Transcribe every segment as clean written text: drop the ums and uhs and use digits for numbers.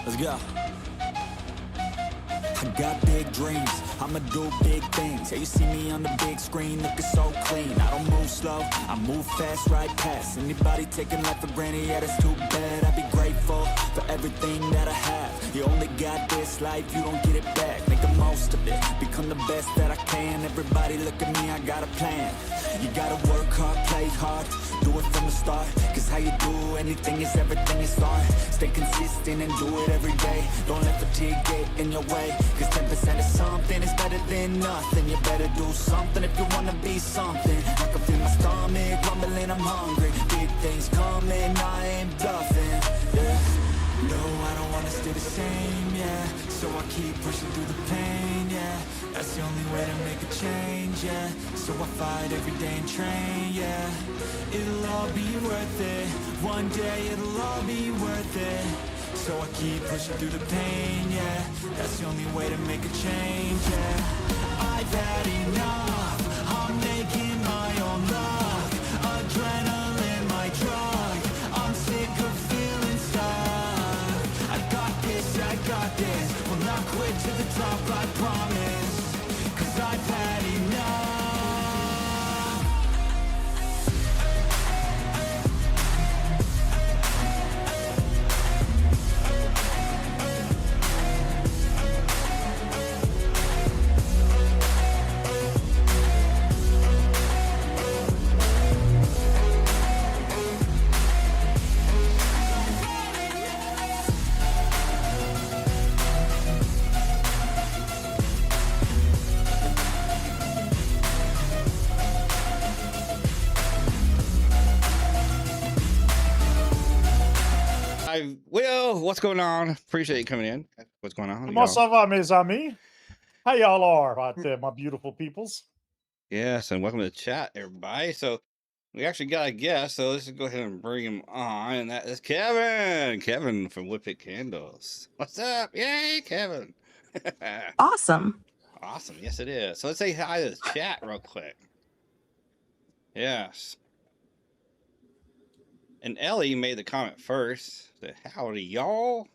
Let's go. I got big dreams, I'ma do big things. Yeah, you see me on the big screen looking so clean. I don't move slow, I move fast, right past anybody taking life for granted, yeah, that's too bad. I'd be grateful for everything that I have. You only got this life, you don't get it back. Make the most of it, become the best that I can. Everybody look at me, I got a plan. You gotta work hard, play hard, do it from the start. Cause how you do anything is everything you start. Stay consistent and do it every day. Don't let fatigue get in your way. Cause 10% of something is better than nothing. You better do something if you wanna be something. I can feel my stomach rumbling, I'm hungry. Big things coming, I ain't bluffing, yeah. No, I don't wanna stay the same, yeah. So I keep pushing through the pain, yeah. That's the only way to make a change, yeah. So I fight every day and train, yeah. It'll all be worth it. One day it'll all be worth it. So I keep pushing through the pain, yeah. That's the only way to make a change, yeah. I've had enough, I'm making my own luck. Adrenaline, my drug, I'm sick of feeling stuck. I got this, will not quit to the top, I promise. Cause I've had enough. Will, what's going on? Appreciate you coming in. What's going on? Comment ça va, mes amis? How y'all are out there, my beautiful peoples? Yes, and welcome to the chat, everybody. So we actually got a guest, so let's just go ahead and bring him on, and that is Kevin. Kevin from Whippet Candles. What's up? Yay, Kevin. Awesome. Awesome. Yes, it is. So let's say hi to the chat real quick. Yes. And Ellie made the comment first. Said, howdy, y'all.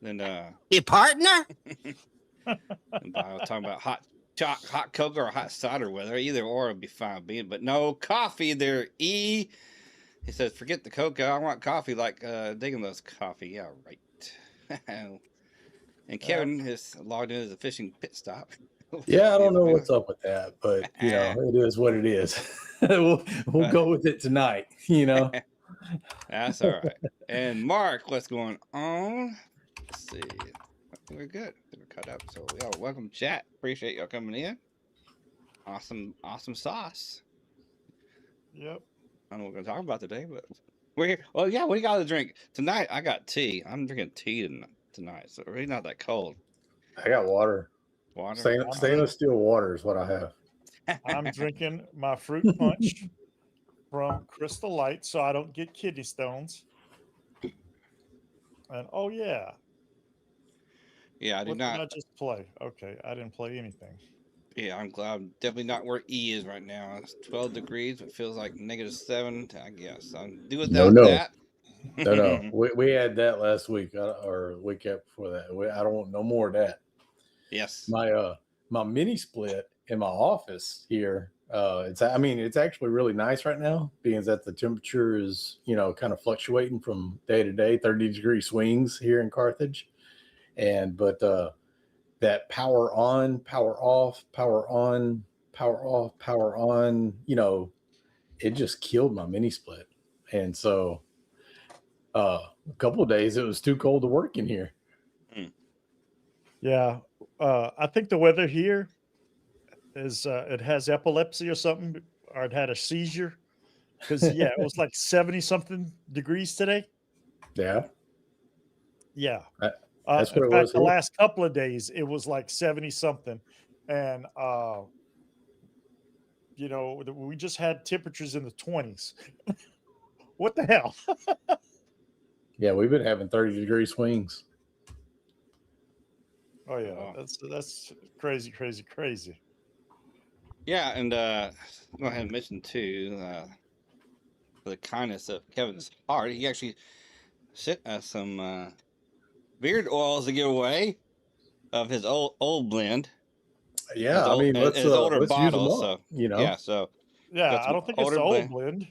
Then your partner? And I was talking about hot cocoa or hot cider weather. Either or would be fine being, but no coffee there, E. He says, forget the cocoa. I want coffee like Dagan loves coffee. Yeah, right. And Kevin is logged in as a fishing pit stop. Yeah, I don't know what's up with that, but you know, it is what it is. we'll go with it tonight, you know. That's all right. And Mark, what's going on? Let's see. We're good. We're cut up. So yeah, welcome chat. Appreciate y'all coming in. Awesome sauce. Yep. I don't know what we're gonna talk about today, but we're here. Well, yeah, we got to drink tonight. I got tea. I'm drinking tea tonight, so really not that cold. I got water. Stainless steel water is what I have. I'm drinking my fruit punch from Crystal Light so I don't get kidney stones. And oh yeah. Yeah, I did not. Did I just play? Okay, I didn't play anything. Yeah, I'm glad. I'm definitely not where E is right now. It's 12 degrees. It feels like -7. I guess I'm do without that. No. We had that last week or the week before that. I don't want no more of that. Yes. My mini split in my office here. It's actually really nice right now, being that the temperature is, you know, kind of fluctuating from day to day, 30-degree swings here in Carthage. But that power on, power off, power on, power off, power on, you know, it just killed my mini split. And so a couple of days it was too cold to work in here. Yeah. I think the weather here is it has epilepsy or something, or it had a seizure. Because yeah, it was like 70 something degrees today. Yeah. Yeah. That's what in it fact, was. The last couple of days it was like 70 something. And you know, we just had temperatures in the 20s. What the hell? Yeah, we've been having 30-degree swings. Oh yeah, that's crazy. Yeah, and go ahead and mention too, for the kindness of Kevin's heart, he actually sent us some beard oils to give away of his old blend. Yeah, I mean, His older let's use them bottles. up. So You know, yeah, so Yeah, got I some don't think it's older the old blend, blend.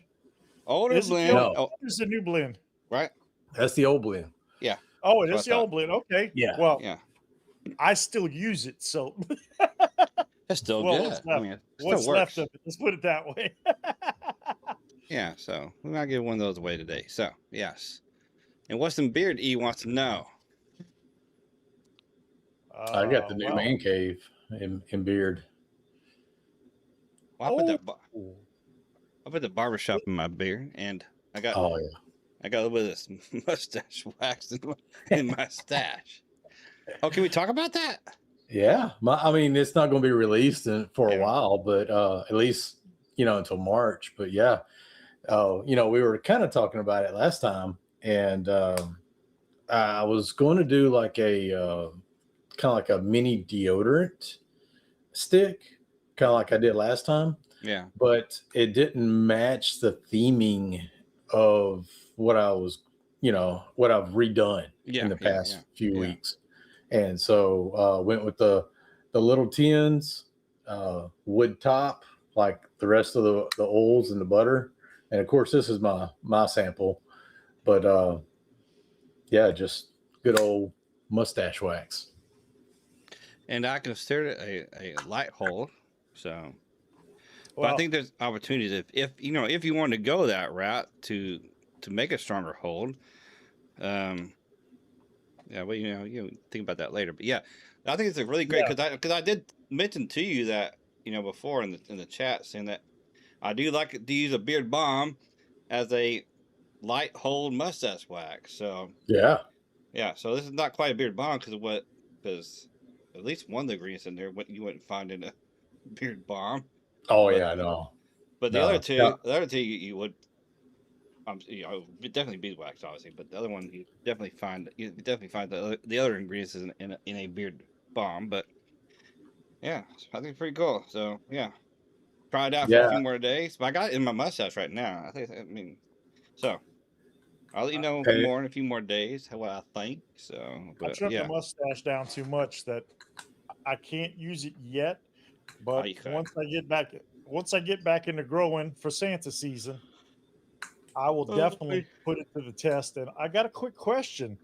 older Is it the blend. old No. Oh, blend or is it the new blend? right. that's the old blend. Yeah, Oh, it that's is what I the thought. old blend. Okay. Yeah. Well, Yeah, I still use it, so it's still well, good. I mean, it still what's left works. of it? Let's put it that way. Yeah, so we might give one of those away today. So yes. And what's some beard E wants to know? I got the new well, man cave in beard. Well, I put the barbershop in my beard, and I got Oh yeah. a little bit of this mustache wax in my stash. Oh, can we talk about that? Yeah, I mean, it's not going to be released for a Yeah. while, but at least until March. But yeah, we were kind of talking about it last time, and I was going to do like a kind of like a mini deodorant stick, kind of like I did last time, Yeah. but it didn't match the theming of what I was, what I've redone in the past few weeks. And so went with the little tins, wood top, like the rest of the oils and the butter. And of course, this is my sample, but yeah, just good old mustache wax. And I consider it a light hold. So, but Well, I think there's opportunities if you want to go that route to make a stronger hold. Yeah, well, you think about that later. But yeah, I think it's a really great because I did mention to you that before in the chat saying that I do like to use a beard balm as a light hold mustache wax. So Yeah. So this is not quite a beard balm because at least one of the ingredients in there what you wouldn't find in a beard balm. Oh yeah, I know. But the other two you would. Definitely beeswax, obviously, but the other one you definitely find the other ingredients in a beard balm. But yeah, I think it's pretty cool. So yeah, try it out for a few more days. But I got it in my mustache right now. So I'll let you know more in a few more days what I think. So, but I trimmed the mustache down too much that I can't use it yet. But once I get back into growing for Santa season, I will definitely put it to the test. And I got a quick question.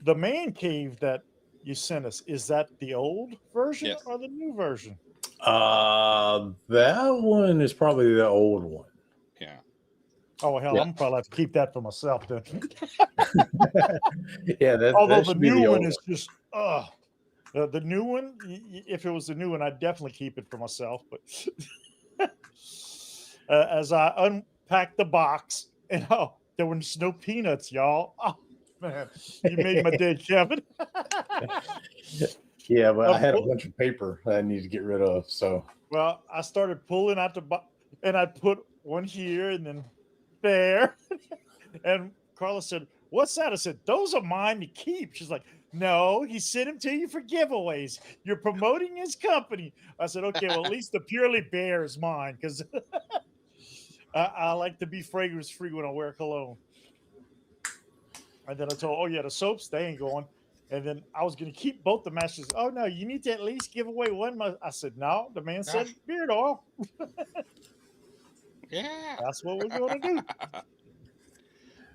The man cave that you sent us, is that the old version or the new version? That one is probably the old one. Yeah. Oh, hell, I'm probably have to keep that for myself then. Yeah, although the new one is just, the new one, if it was the new one, I'd definitely keep it for myself. But as I unpacked the box, and there was no peanuts, y'all. Oh, man, you made my day, Kevin. Yeah, but I had a bunch of paper I need to get rid of. So, well, I started pulling out the box, and I put one here and then there. And Carla said, "What's that?" I said, "Those are mine to keep." She's like, "No, he sent them to you for giveaways. You're promoting his company." I said, "Okay, well, at least the Purely Bear is mine because I like to be fragrance free when I wear cologne." And then I told, the soaps, they ain't going. And then I was going to keep both the matches. "Oh, no, you need to at least give away one." I said, "No, the man said beard oil." Yeah. That's what we're going to do.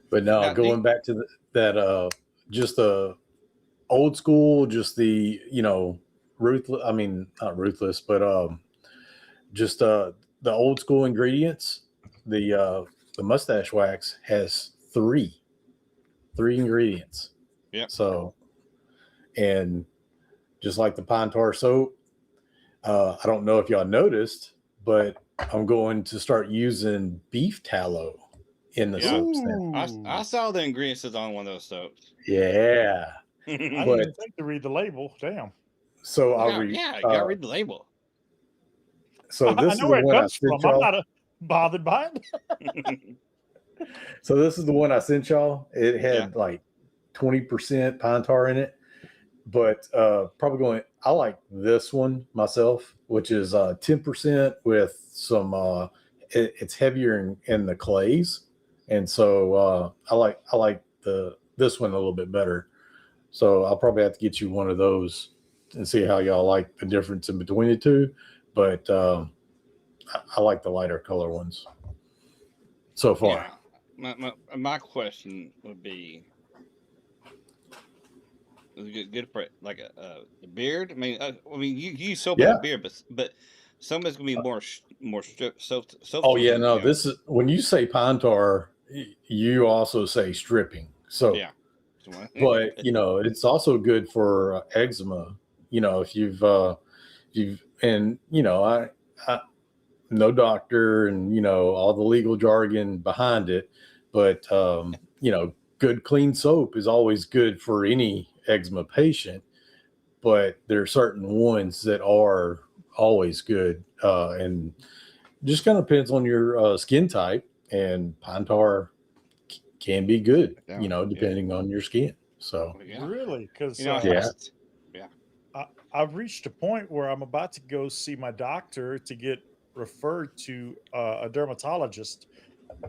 But no, going back to that, just the old school, just the, ruthless, I mean, not ruthless, but just the old school ingredients, the mustache wax has three ingredients. Yeah. So, and just like the pine tar soap, I don't know if y'all noticed, but I'm going to start using beef tallow in the soaps now. I saw the ingredients on one of those soaps. Yeah. I didn't even think to read the label. Damn. So you gotta read the label. So this is the one I sent y'all. I'm not bothered by it. So this is the one I sent y'all. It had like 20% pine tar in it, but probably going. I like this one myself, which is 10% with some. It's heavier in the clays, and so I like this one a little bit better. So I'll probably have to get you one of those and see how y'all like the difference in between the two. But I like the lighter color ones so far. Yeah. My question would be, is it good for like a beard? I mean, you use soap on a beard, but some is gonna be more soap. Oh yeah, no. This is when you say pine tar, you also say stripping. So yeah. But it's also good for eczema. If you've and I no doctor and all the legal jargon behind it, but good clean soap is always good for any eczema patient. But there are certain ones that are always good, and just kind of depends on your skin type. And pine tar can be good, depending on your skin. So really, because I've reached a point where I'm about to go see my doctor to get referred to a dermatologist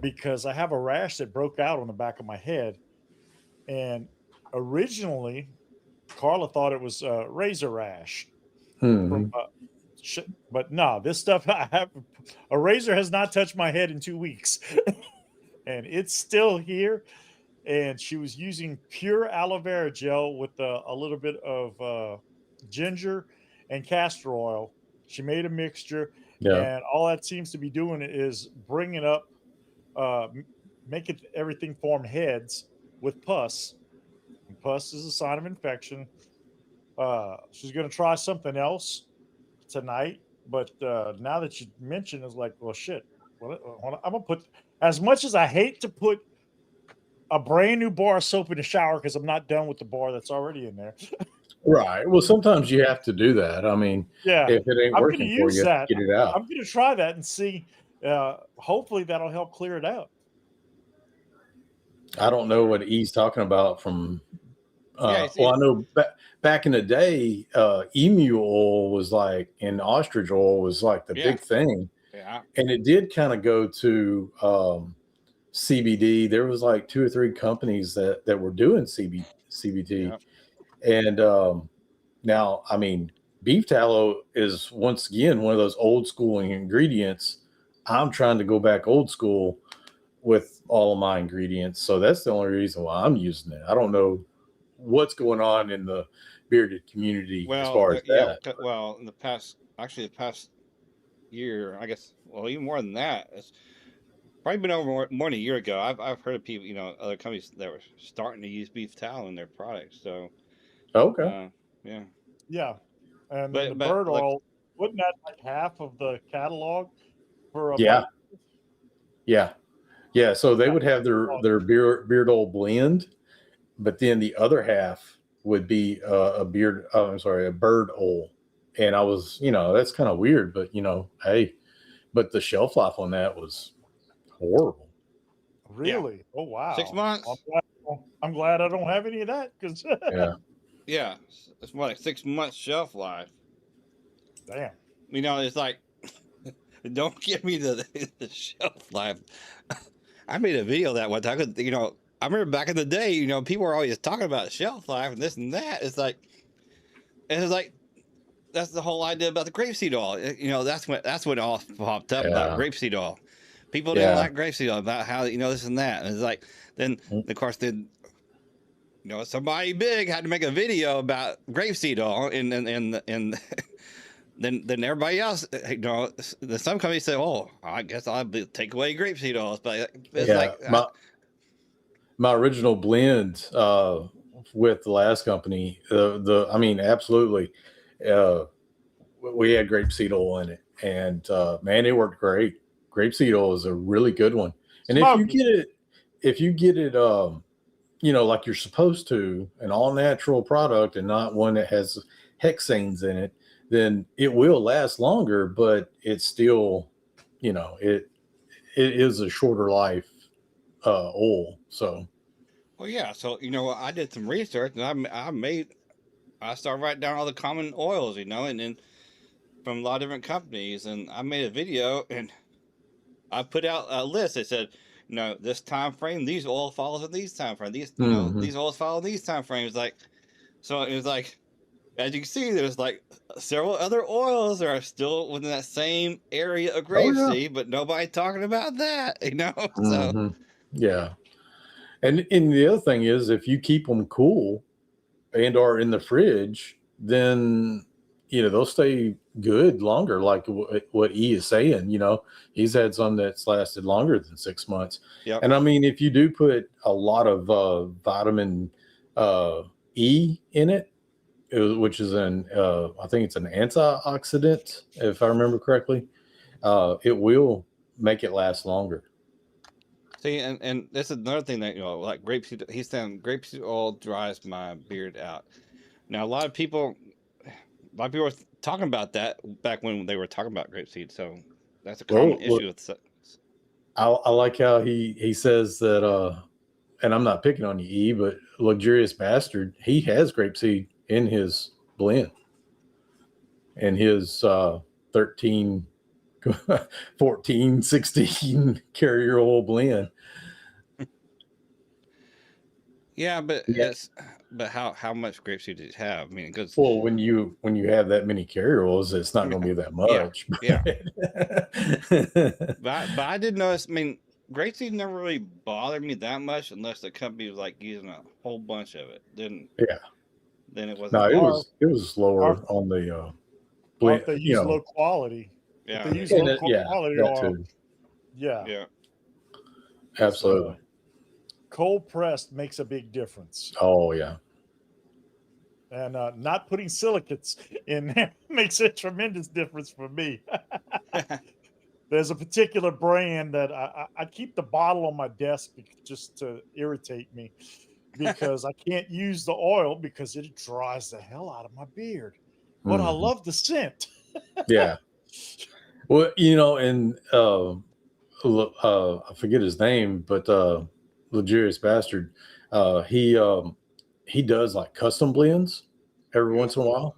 because I have a rash that broke out on the back of my head, and originally Carla thought it was a razor rash. From, but no, this stuff I have a razor has not touched my head in 2 weeks, and it's still here. And she was using pure aloe vera gel with a little bit of ginger and castor oil. She made a mixture, and all that seems to be doing is bringing up, making everything form heads with pus. And pus is a sign of infection. She's going to try something else tonight, but now that you mentioned, it's like, well, shit. Well, I'm gonna put, as much as I hate to put a brand new bar of soap in the shower because I'm not done with the bar that's already in there. Right. Well, sometimes you have to do that. I mean, if it ain't working for you, get it out. I'm going to try that and see. Hopefully, that'll help clear it out. I don't know what he's talking about from. Well, I know back in the day, emu oil was like, and ostrich oil was like the big thing. Yeah. And it did kind of go to CBD. There was like 2 or 3 companies that were doing CBD. And now, I mean, beef tallow is once again one of those old school ingredients. I'm trying to go back old school with all of my ingredients. So that's the only reason why I'm using it. I don't know what's going on in the bearded community as far as that. Well, in the past year, I guess, well, even more than that, it's probably been over more than a year ago. I've heard of people, other companies that were starting to use beef tallow in their products. So, yeah, and the bird oil, wasn't that like half of the catalog for a Yeah. So they would have their beard oil blend, but then the other half would be a bird oil. And I was, that's kind of weird, but hey, but the shelf life on that was horrible. Really? Yeah. Oh wow. 6 months. I'm glad I don't have any of that because yeah, it's more like 6 months shelf life. Damn. It's like, don't give me the shelf life. I made a video that one time. I remember back in the day, people were always talking about shelf life and this and that. It's like that's the whole idea about the grapeseed oil. That's when it all popped up about grapeseed oil. People didn't like grapeseed oil, about how this and that. And it's like, then of course somebody big had to make a video about grapeseed oil, and then everybody else, some companies say, "Oh, I guess I'll take away grapeseed oil." But it's my original blend with the last company, I mean, absolutely, we had grapeseed oil in it, and man, it worked great. Grapeseed oil is a really good one, and if you get it, like you're supposed to, an all natural product and not one that has hexanes in it, then it will last longer, but it's still, it is a shorter life oil. So, well, yeah. So, I did some research and I made I started writing down all the common oils, and then from a lot of different companies, and I made a video and I put out a list. I said, this time frame, these oil follows in these time frame. Hmm. These oils follow these time frames. Like, so it was like, as you can see, there's like several other oils that are still within that same area of Oh yeah. grapeseed, but nobody talking about that, So Hmm. Yeah. And the other thing is, if you keep them cool and are in the fridge, then they'll stay good longer. Like what E is saying, he's had some that's lasted longer than 6 months. yep. And I mean, if you do put a lot of vitamin E in it, which is I think it's an antioxidant, if I remember correctly, it will make it last longer. See, and this is another thing that like grapeseed. He's saying grapeseed oil dries my beard out. Now, a lot of people were talking about that back when they were talking about grapeseed. So that's a common issue with. I like how he says that, and I'm not picking on you, E, but Luxurious Bastard, he has grapeseed in his blend, and his 13, 14, 16 carrier oil blend. Yeah, but Yeah. but how much grapeseed did it have? I mean, it goes. Well, when you have that many carrier oils, it's not going to be that much. Yeah. But I did notice. I mean, grapeseed never really bothered me that much unless the company was like using a whole bunch of it. Then it wasn't. No, it was slower on the blend. If they use low quality. Yeah. If they use low quality oil. Too. Yeah. Absolutely. Cold pressed makes a big difference. Oh yeah. And not putting silicates in there makes a tremendous difference for me. There's a particular brand that I keep the bottle on my desk just to irritate me, because I can't use the oil because it dries the hell out of my beard. But I love the scent. Yeah. Well, and I forget his name, but Luxurious Bastard, he does like custom blends every once in a while,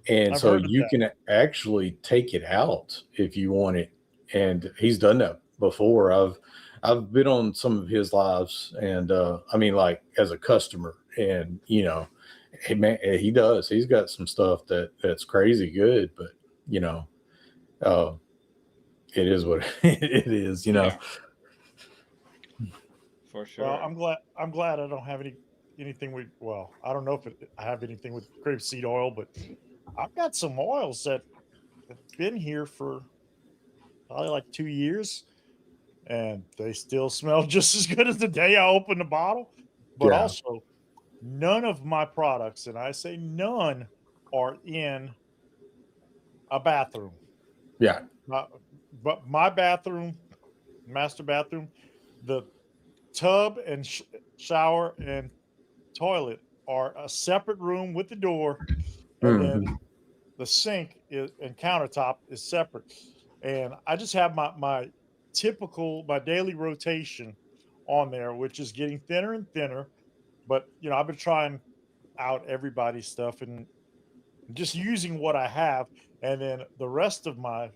and I've so heard of you that. can actually take it out if you want it. And he's done that before. I've been on some of his lives, and I mean, like as a customer, and hey man, he does. He's got some stuff that's crazy good, but it is what it is. Yeah. For sure. Well, I'm glad I don't have anything with. Well, I don't know if I have anything with grapeseed oil, but I've got some oils that have been here for probably like 2 years, and they still smell just as good as the day I opened the bottle. But also, none of my products, and I say none, are in a bathroom. Yeah. But my bathroom, master bathroom, the tub and shower and toilet are a separate room with the door, and then the sink and countertop is separate. And I just have my daily rotation on there, which is getting thinner and thinner. But I've been trying out everybody's stuff and just using what I have, and then the rest of my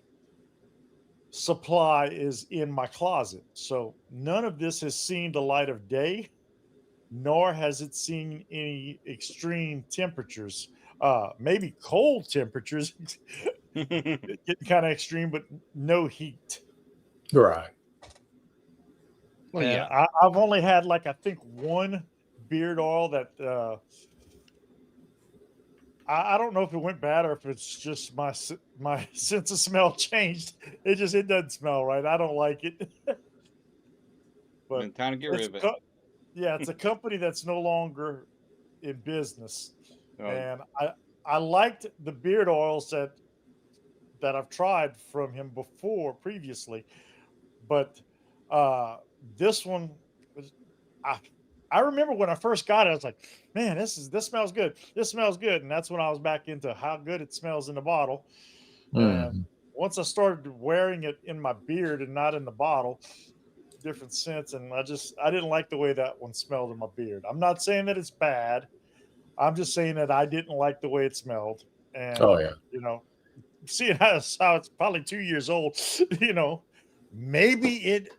supply is in my closet. So none of this has seen the light of day, nor has it seen any extreme temperatures. Maybe cold temperatures getting kind of extreme, but no heat. Right. Well, and yeah. I've only had I think one beard oil that I don't know if it went bad or if it's just my sense of smell changed. It doesn't smell right. I don't like it. But time to get rid of it. Yeah, it's a company that's no longer in business. And I liked the beard oils that I've tried from him previously, but this one was, I remember when I first got it, I was like, man, this smells good. This smells good. And that's when I was back into how good it smells in the bottle. And once I started wearing it in my beard and not in the bottle, different scents. And I didn't like the way that one smelled in my beard. I'm not saying that it's bad, I'm just saying that I didn't like the way it smelled, and Oh yeah. you know, seeing how it's probably 2 years old, you know, maybe it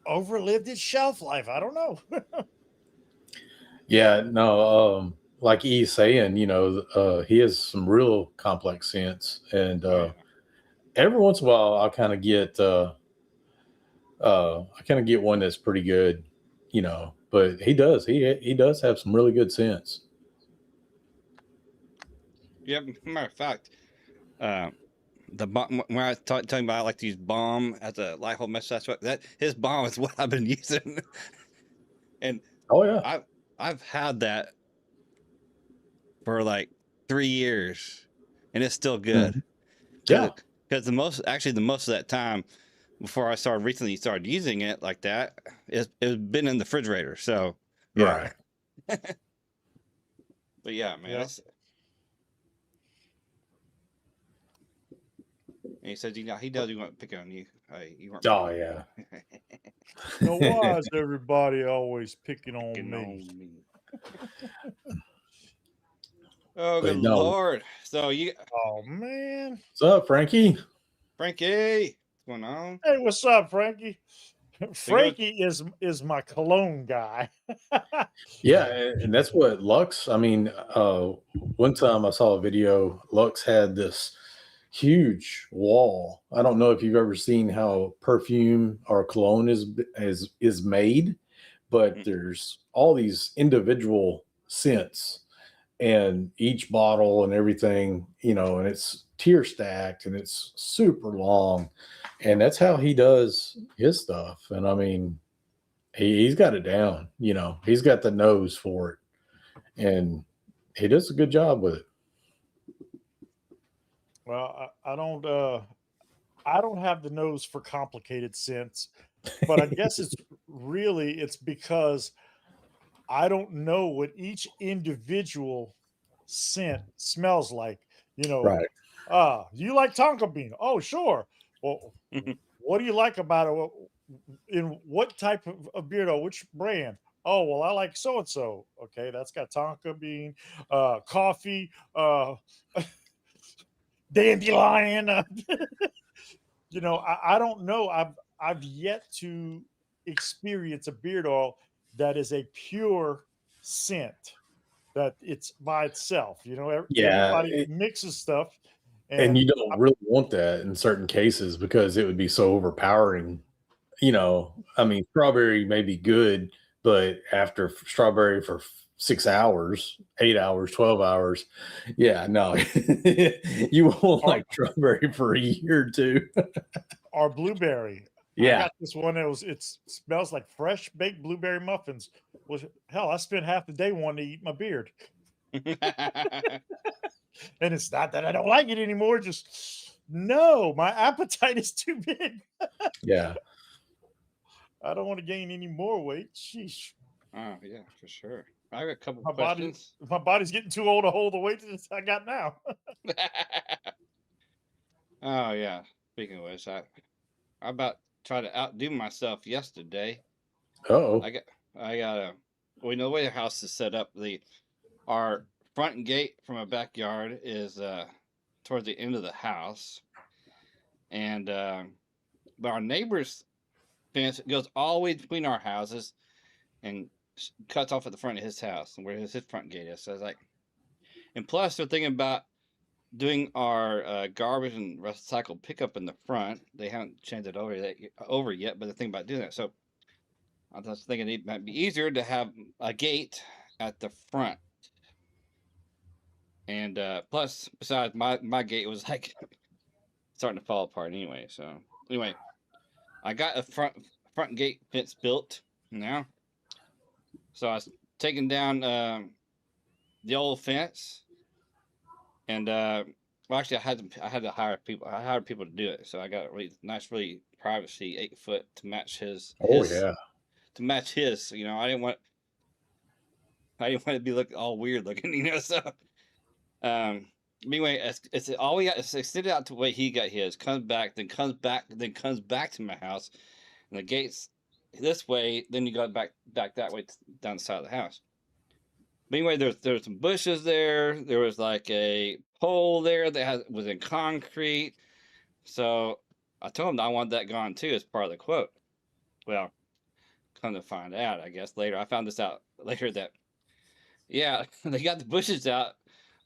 overlived its shelf life. I don't know. Yeah, no, like he's saying, he has some real complex scents, and Oh, yeah. every once in a while, I kind of get one that's pretty good, But he does have some really good scents. Yep. Matter of fact, the bomb when I was talking about I like to use bomb as a light hole message. That's what that his bomb is what I've been using, and Oh yeah, I've had that for like 3 years, and it's still good. Mhm. Yeah, Because the most of that time before I recently started using it like that, it's been in the refrigerator. So yeah, right. but yeah, man, Yeah. that's. And he says, he does. You want to pick on you? You weren't Oh picking yeah. on me. Now, why is everybody always picking on Picking me? on me. Oh, good But no, lord! So Oh man. what's up, Frankie? Frankie, what's going on? Hey, what's up, Frankie? So you go. Frankie is my cologne guy. Yeah, and that's what Lux. I mean, one time I saw a video. Lux had this huge wall. I don't know if you've ever seen how perfume or cologne is made, but Mm. there's all these individual scents and each bottle and everything, and it's tier stacked and it's super long. And that's how he does his stuff. And I mean, he's got it down, he's got the nose for it. And he does a good job with it. Well, I don't have the nose for complicated scents, but I guess it's because I don't know what each individual scent smells like. You know, Right. you like tonka bean? Oh, sure. Well, what do you like about it? In what type of beard? Which brand? Oh, well, I like so and so. Okay, that's got tonka bean, coffee, dandelion. I don't know. I've yet to experience a beard oil that is a pure scent that it's by itself. Yeah. Everybody mixes stuff, And and you don't really want that in certain cases because it would be so overpowering. I mean, strawberry may be good, but after strawberry for 6 hours, 8 hours, 12 hours, yeah, no, you won't or, like strawberry for a year or two. or blueberry. I Yeah. got this one that it smells like fresh baked blueberry muffins. Well, hell, I spent half the day wanting to eat my beard, and it's not that I don't like it anymore. Just no, my appetite is too big. Yeah. I don't want to gain any more weight. Sheesh. Oh yeah, for sure. I have a couple My body, questions. my body's getting too old to hold the weight that I got now. Oh yeah. Speaking of which, I about tried to outdo myself yesterday. Oh. I got I got a well, you know the way the house is set up, our front gate from our backyard is towards the end of the house, and but our neighbor's fence goes all the way between our houses and cuts off at the front of his house and where his front gate is. So I was like, and plus they're thinking about doing our garbage and recycle pickup in the front. They haven't changed it over yet, but they're thinking about doing that. So I was thinking it might be easier to have a gate at the front. And plus, besides, my gate was like starting to fall apart anyway. So anyway, I got a front gate fence built now. So I was taking down the old fence, and well, actually, I had to hire people. I hired people to do it. So I got a really nice, really privacy 8 foot to match Oh yeah. to match his. I didn't want it to be look all weird looking. So anyway, it's all we got. It's extended out to the way he got his. Comes back, then comes back, then comes back to my house, and the gates this way. Then you go back that way down the side of the house. But anyway, there's some bushes there. There was like a pole there that was in concrete. So I told him I wanted that gone too as part of the quote. Well, come to find out, I guess later, I found this out later that, yeah, they got the bushes out,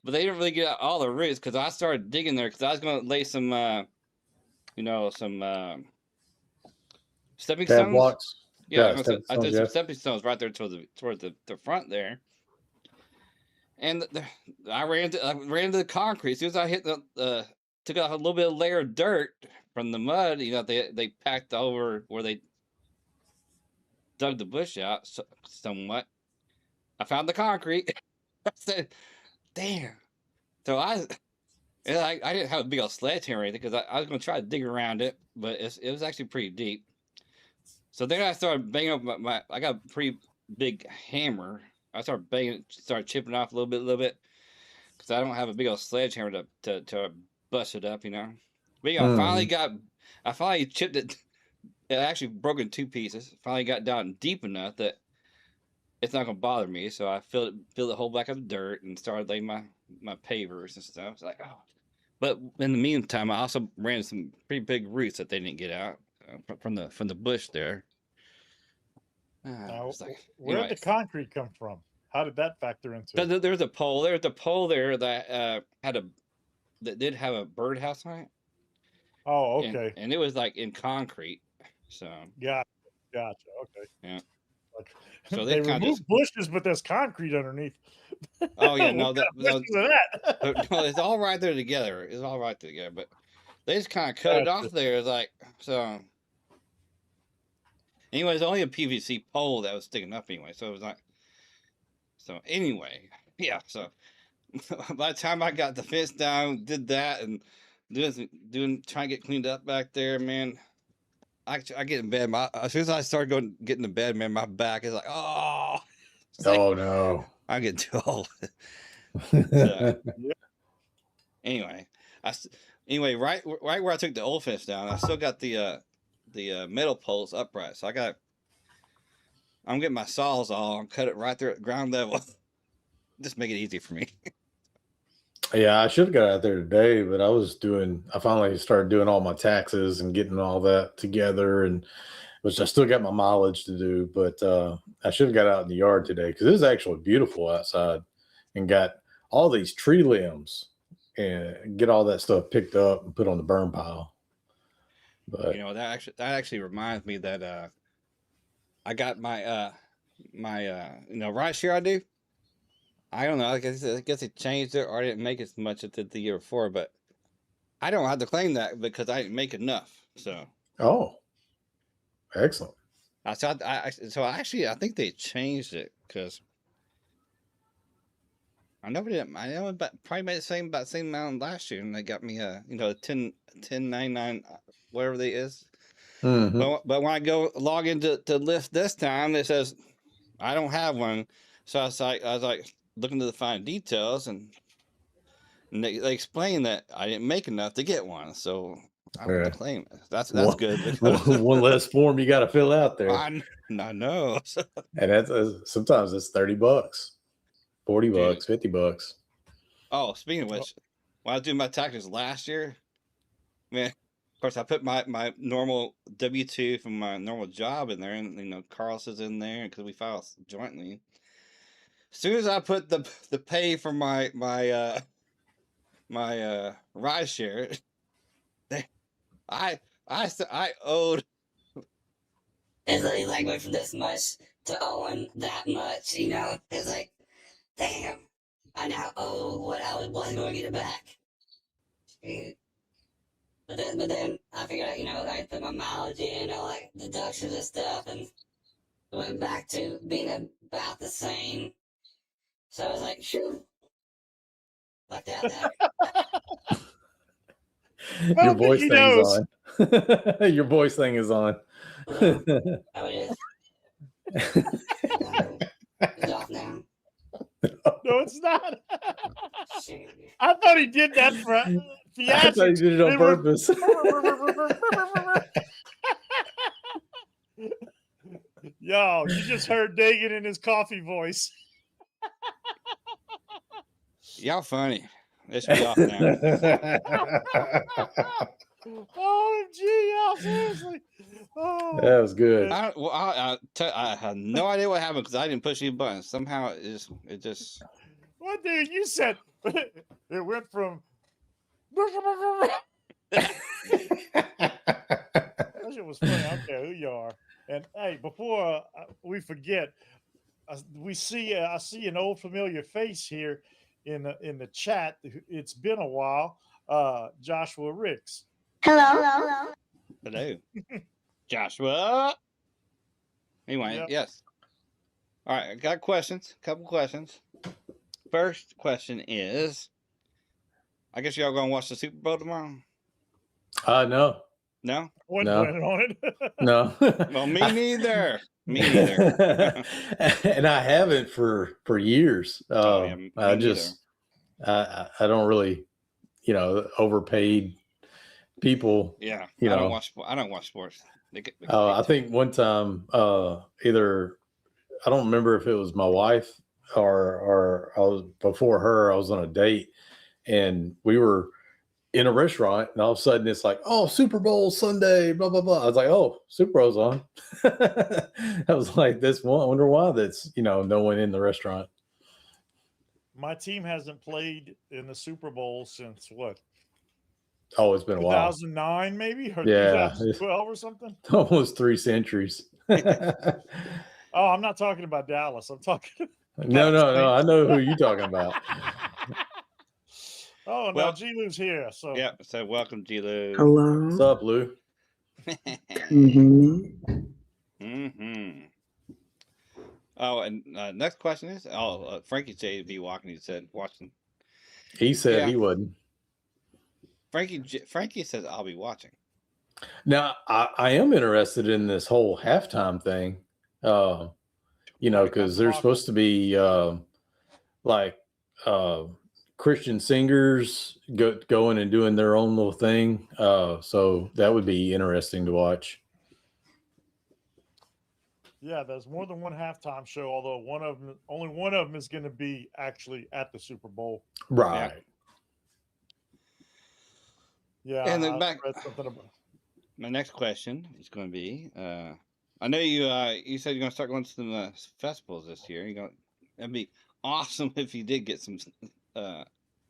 but they didn't really get out all the roots because I started digging there because I was going to lay some, some stepping Tab stones. blocks. Yeah, I stones, did some stepping stones right there toward the front there. And I ran to the concrete. As soon as I hit took out a little bit of layer of dirt from the mud, they packed over where they dug the bush out somewhat. I found the concrete. I said, "Damn!" So I didn't have a big old sledgehammer or anything because I was going to try to dig around it, but it was actually pretty deep. So then I started banging up I got a pretty big hammer. I started chipping off a little bit, because I don't have a big old sledgehammer to bust it up, But I finally chipped it. It actually broke in two pieces. Finally got down deep enough that it's not gonna bother me. So I filled the whole back up with dirt and started laying my pavers and stuff. It's like, oh. But in the meantime, I also ran some pretty big roots that they didn't get out from the bush there. Now, Like, where did the concrete come from? How did that factor into it? There's a pole. There's a pole there that that did have a birdhouse on it. Oh, okay. And it was like in concrete. So Gotcha. Okay. Yeah. Like, So they removed bushes, but there's concrete underneath. Oh yeah, no, that. no, it's all right there together. It's all right there together, but they just kind of cut it off there. It's like so. Anyway, it's only a PVC pole that was sticking up anyway, so it was like. So anyway, yeah. So by the time I got the fence down, did that, and trying to get cleaned up back there, man. I get in bed. As soon as I started getting to bed, man, my back is like, oh. Oh no. I'm getting too old. Anyway, right where I took the old fence down, I still got the metal poles upright. So I'm getting my sawzall and cut it right there at ground level. Just make it easy for me. Yeah, I should have got out there today, but I finally started doing all my taxes and getting all that together, and which I still got my mileage to do, but I should have got out in the yard today because it was actually beautiful outside and got all these tree limbs and get all that stuff picked up and put on the burn pile. But that actually reminds me that I got my right share I do. I don't know. I guess it changed it, or I didn't make as much as it the year before. But I don't have to claim that because I didn't make enough. So. Oh, excellent. I think they changed it because I know probably made about the same amount last year, and they got me a 1099 whatever they is. Mm-hmm. But when I go log into list this time, it says I don't have one. So I was like looking to the fine details, and they explained that I didn't make enough to get one, so I don't have to claim it. That's good. One less form you got to fill out there. I know. And that's sometimes it's $30, $40, $50. Oh, speaking of which, when I was doing my taxes last year, man, of course I put my normal W-2 from my normal job in there, and Carlos is in there because we file jointly. As soon as I put the pay for my ride share, I owed. It's like went from this much to owing that much, It's like, damn, I now owe what I wasn't going to get it back. But then I figured out, I put my mileage in, like deductions and stuff, and went back to being about the same. So I was like, shoot. Like that. Your voice thing's on. Your voice thing is on. Oh, it is. It's off now. No, it's not. I thought he did that for theatrics. I thought he did it on purpose. Yo, you just heard Dagan in his coffee voice. Y'all funny. Let's be off now. OMG, y'all, seriously. Oh, That was good. I had no idea what happened because I didn't push any buttons. Somehow it just. what, dude? You said it went from. That shit was funny. I don't care who you are. And hey, before we forget, I see an old familiar face here in the chat. It's been a while. Joshua Ricks. Hello. Hello, Joshua. Anyway, Yep. yes. All right, I got questions. A couple questions. First question is, I guess y'all gonna watch the Super Bowl tomorrow? No. No. Wasn't No. planning on it. No. Well, me neither. Me neither. And I haven't for years. Oh, yeah, me I neither. just I don't really, overpaid people. Yeah, I don't watch sports. They get I think one time, either I don't remember if it was my wife or I was before her. I was on a date, and we were in a restaurant, and all of a sudden it's like, oh, Super Bowl Sunday, blah blah blah. I was like, oh, Super Bowl's on. I was like, this one. I wonder why that's no one in the restaurant. My team hasn't played in the Super Bowl since what? Oh, it's been a while. 2009 maybe, or Yeah. 2012 or something. Almost 3 centuries. Oh, I'm not talking about Dallas. I'm talking. No. I know who you're talking about. Oh, no, Well- G-Lou's here. So Yeah. So welcome, G-Lou. Hello. What's up, Lou? Mm-hmm. Oh, and next question is, Frankie said be walking. He said watching. He said Yeah. he wouldn't. Frankie says I'll be watching. Now, I am interested in this whole halftime thing, because there's supposed to be Christian singers going and doing their own little thing. So that would be interesting to watch. yeah, there's more than one halftime show. Although only one of them is going to be actually at the Super Bowl. Right. Yeah, And then I read something about. My next question is going to be, I know you said you're going to start going to some festivals this year. That'd be awesome if you did get some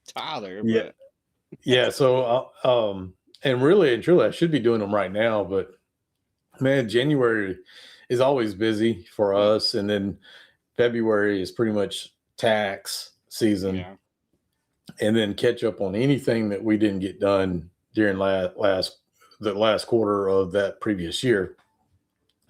Tyler. Yeah. But... Yeah. So, and really and truly, I should be doing them right now, but man, January is always busy for us. And then February is pretty much tax season. Yeah. And then catch up on anything that we didn't get done during the last quarter of that previous year.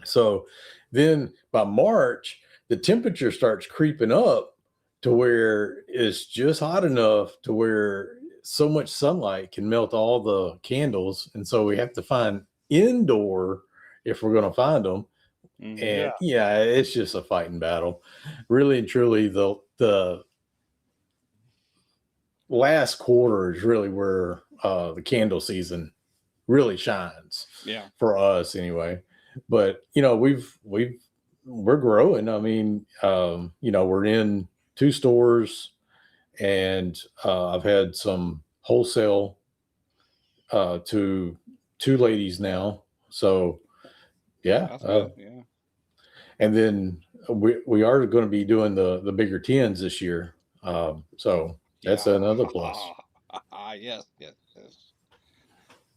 So then by March, the temperature starts creeping up to where it's just hot enough to where so much sunlight can melt all the candles. And so we have to find indoor if we're going to find them. Mm-hmm. And yeah, it's just a fighting battle. Really and truly, the last quarter is really where the candle season really shines. Yeah. For us anyway. But we're growing. I mean, we're in 2 stores, and I've had some wholesale to 2 ladies now. So yeah. That's good. Yeah. And then we are going to be doing the bigger tins this year. So that's another plus. Yes.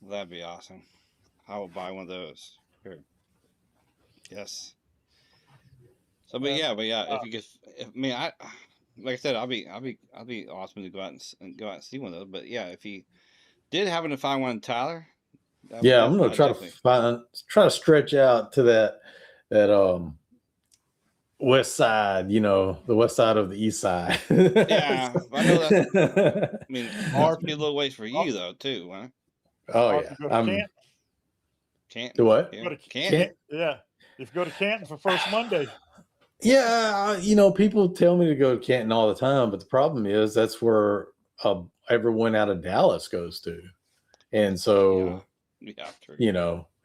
That'd be awesome. I will buy one of those. Sure. Yes. So, but yeah. If you could, like I said, I'll be awesome to go out and see one of those. But yeah, if you did happen to find one in Tyler, yeah, I'm gonna try to stretch out to that west side, the west side of the east side. Yeah, I know that. I mean, hard to be a little ways for you though, too. Huh? Oh yeah, Can't do what? Yeah. Can't. Yeah, if you go to Canton for First Monday. Yeah, people tell me to go to Canton all the time, but the problem is that's where everyone out of Dallas goes to, and so true.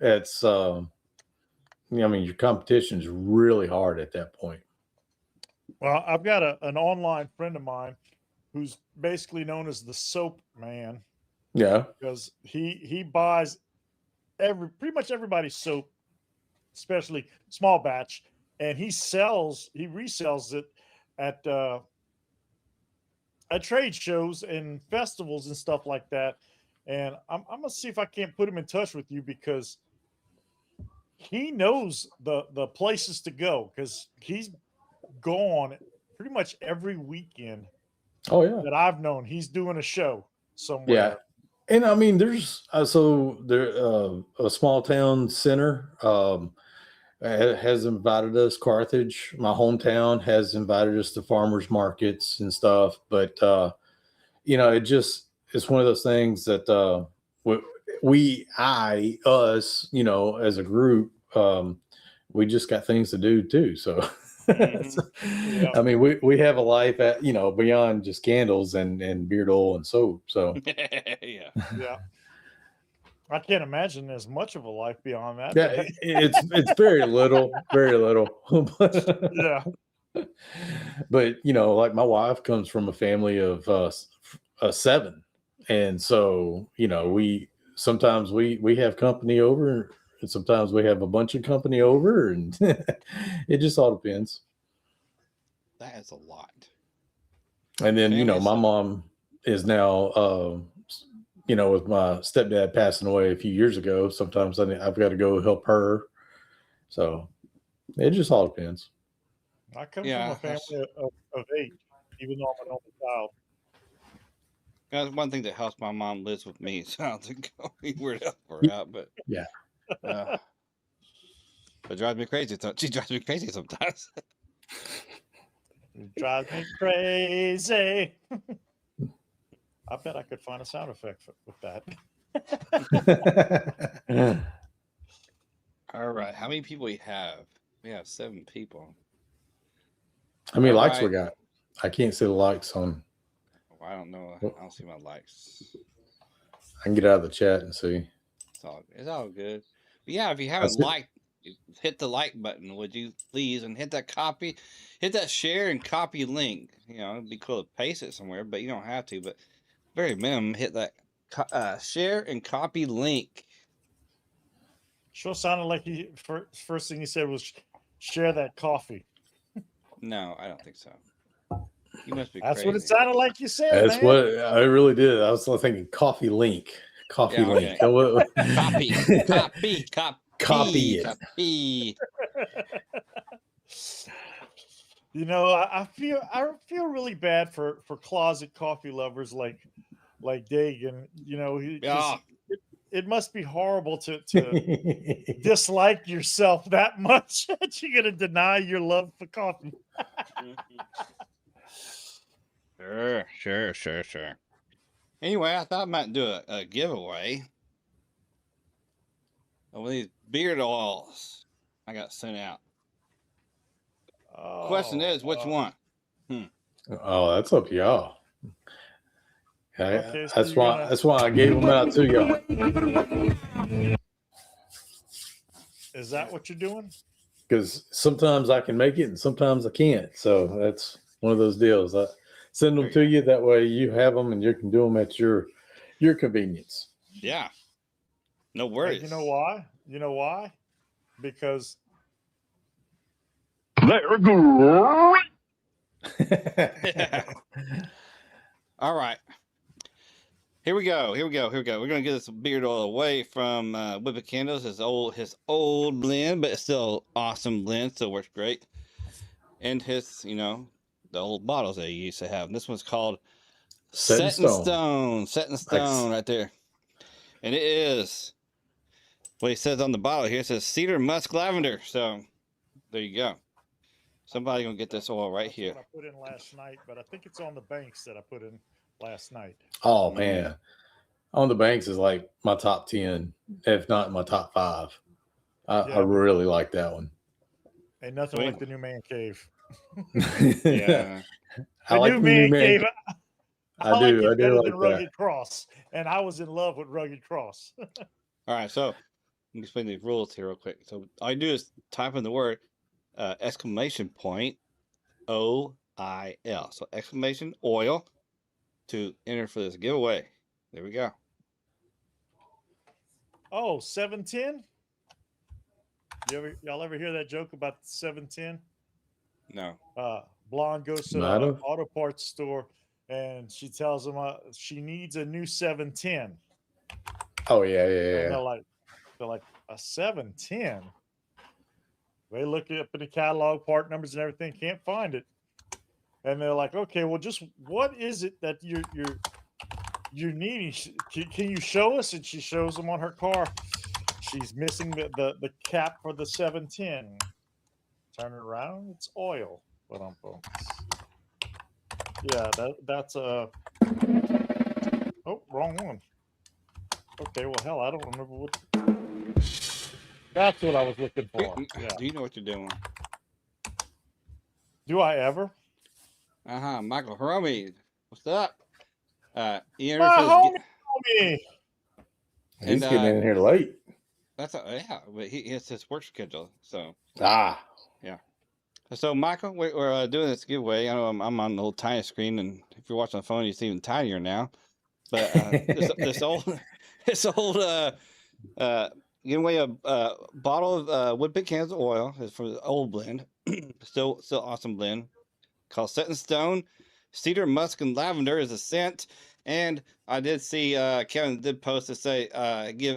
it's your competition's really hard at that point. Well, I've got an online friend of mine who's basically known as the soap man, Yeah. because he buys pretty much everybody's soap, especially small batch, and he resells it at trade shows and festivals and stuff like that. And I'm gonna see if I can't put him in touch with you, because he knows the places to go, because he's gone pretty much every weekend Oh yeah. that I've known. He's doing a show somewhere. Yeah. And I mean, there's so there a small town center has invited us. Carthage, my hometown, has invited us to farmers markets and stuff. But it's one of those things that us, as a group, we just got things to do too. So. Yeah. I mean, we have a life at beyond just candles and beard oil and soap. So Yeah. Yeah. I can't imagine there's much of a life beyond that. yeah, it's very little, very little. Yeah. But like my wife comes from a family of 7, and so we sometimes we have company over, and sometimes we have a bunch of company over, and it just all depends. That is a lot. And then Family my size. mom is now with my stepdad passing away a few years ago, sometimes I've got to go help her. So it just all depends. I come Yeah, from a family of 8, even though I'm an only child. that's one thing that helps. My mom lives with me, so I don't think we're help her out. But Yeah. It drives me crazy. She drives me crazy sometimes. It drives me crazy. I bet I could find a sound effect with that. All right, how many people we have? We have 7 people. How many All likes we right. got? I can't see the likes on. Oh, I don't know. I don't see my likes. I can get out of the chat and see. It's all good. But yeah, if you haven't liked, hit the like button, would you please, and hit that share and copy link. It'd be cool to paste it somewhere, but you don't have to. But very minimum, hit that share and copy link. Sure sounded like first thing he said was share that coffee. No, I don't think so. You must be That's crazy. what it sounded like you said. That's man. what I really did. I was thinking coffee link. Coffee link. Copy it. Copy it. Copy. I feel really bad for closet coffee lovers like Dagan. It must be horrible to dislike yourself that much that you're gonna deny your love for coffee. Sure. Anyway, I thought I might do a giveaway of these beard oils I got sent out. Question is, which one? Oh, that's up to y'all. Okay, so that's why I gave them out to y'all. Is that what you're doing? Because sometimes I can make it and sometimes I can't. So that's one of those deals. I send them to you. That way you have them and you can do them at your convenience. Yeah. No worries. You know why? Because All right. Here we go. We're gonna get this beard oil away from Whippet Candles. His old blend, but it's still awesome blend. Still works great. And his, the old bottles that he used to have. And this one's called Set in Stone. Set in Stone, right there. And it is what he says on the bottle here. It says cedar, musk, lavender. So there you go. Somebody gonna get this oil right here. What I put in last night, but I think it's on the banks that I put in last night. Oh man, on the banks is like my top 10, if not my top 5. I really like that one. Ain't nothing like the new man cave. Yeah, I like the new man cave. I do like like Rugged Cross, and I was in love with Rugged Cross. All right, so let me explain the rules here real quick. So all you do is type in the word exclamation point OIL. So exclamation oil, to enter for this giveaway. There we go. Oh, 710? Y'all ever hear that joke about 710? No. Blonde goes to Might the have. auto parts store and she tells him she needs a new 710. Oh yeah, And yeah, they're like a 710. They look it up in the catalog, part numbers and everything, can't find it. And they're like, okay, well, just what is it that you're needing? Can you show us? And she shows them on her car. She's missing the cap for the 710. Turn it around, it's oil. Yeah, that's a. Oh, wrong one. Okay, well, hell, I don't remember what. That's what I was looking for. Yeah. Do you know what you're doing? Do I ever? Michael Hiromi, what's up? You enter My for this homie. He's getting in here late. That's yeah, but he has his work schedule, so Ah, yeah. So Michael, we're doing this giveaway. I know I'm on the little tiny screen, and if you're watching the phone, it's even tinier now. But this old giving away a bottle of Woodpick cans of oil is from the old blend, still awesome blend called Set in Stone. Cedar, musk, and lavender is a scent. And I did see Kevin did post to say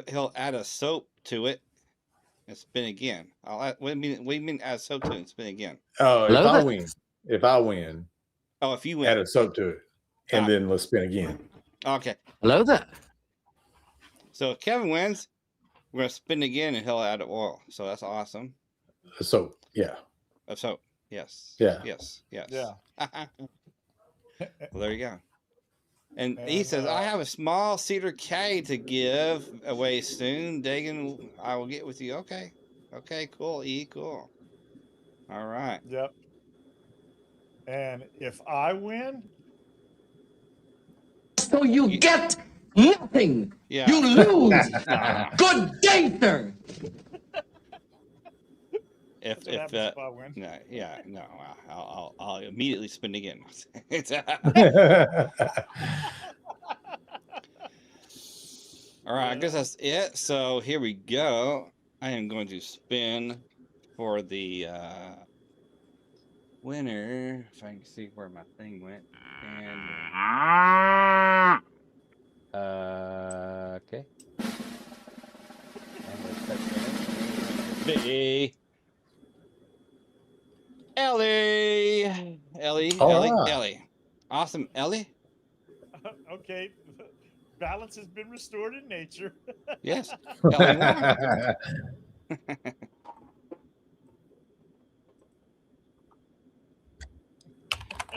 he'll add a soap to it and spin again. What do you mean add soap to it and spin again? oh, Hello there. if I win, Oh, if you win, add a soap to it, and then let's spin again. Okay. Hello there. So if Kevin wins, we're gonna spin again and he'll add oil. So that's awesome. A soap, yeah. A soap. Yes. Yeah. Yes. Yes. Yeah. Well, there you go. And he says, I have a small cedar K to give away soon. Dagan, I will get with you. Okay. Okay, cool. Cool. All right. Yep. And if I win, So you get nothing. Yeah. You lose. Nah. Good day, sir. If I win. no, yeah, no, I'll immediately spin again. All right, I guess that's it. So here we go. I am going to spin for the winner. If I can see where my thing went. And okay. And let's touch that. Biggie. Ellie. Ellie. Awesome, Ellie. Okay. Balance has been restored in nature. Yes. Ellie won.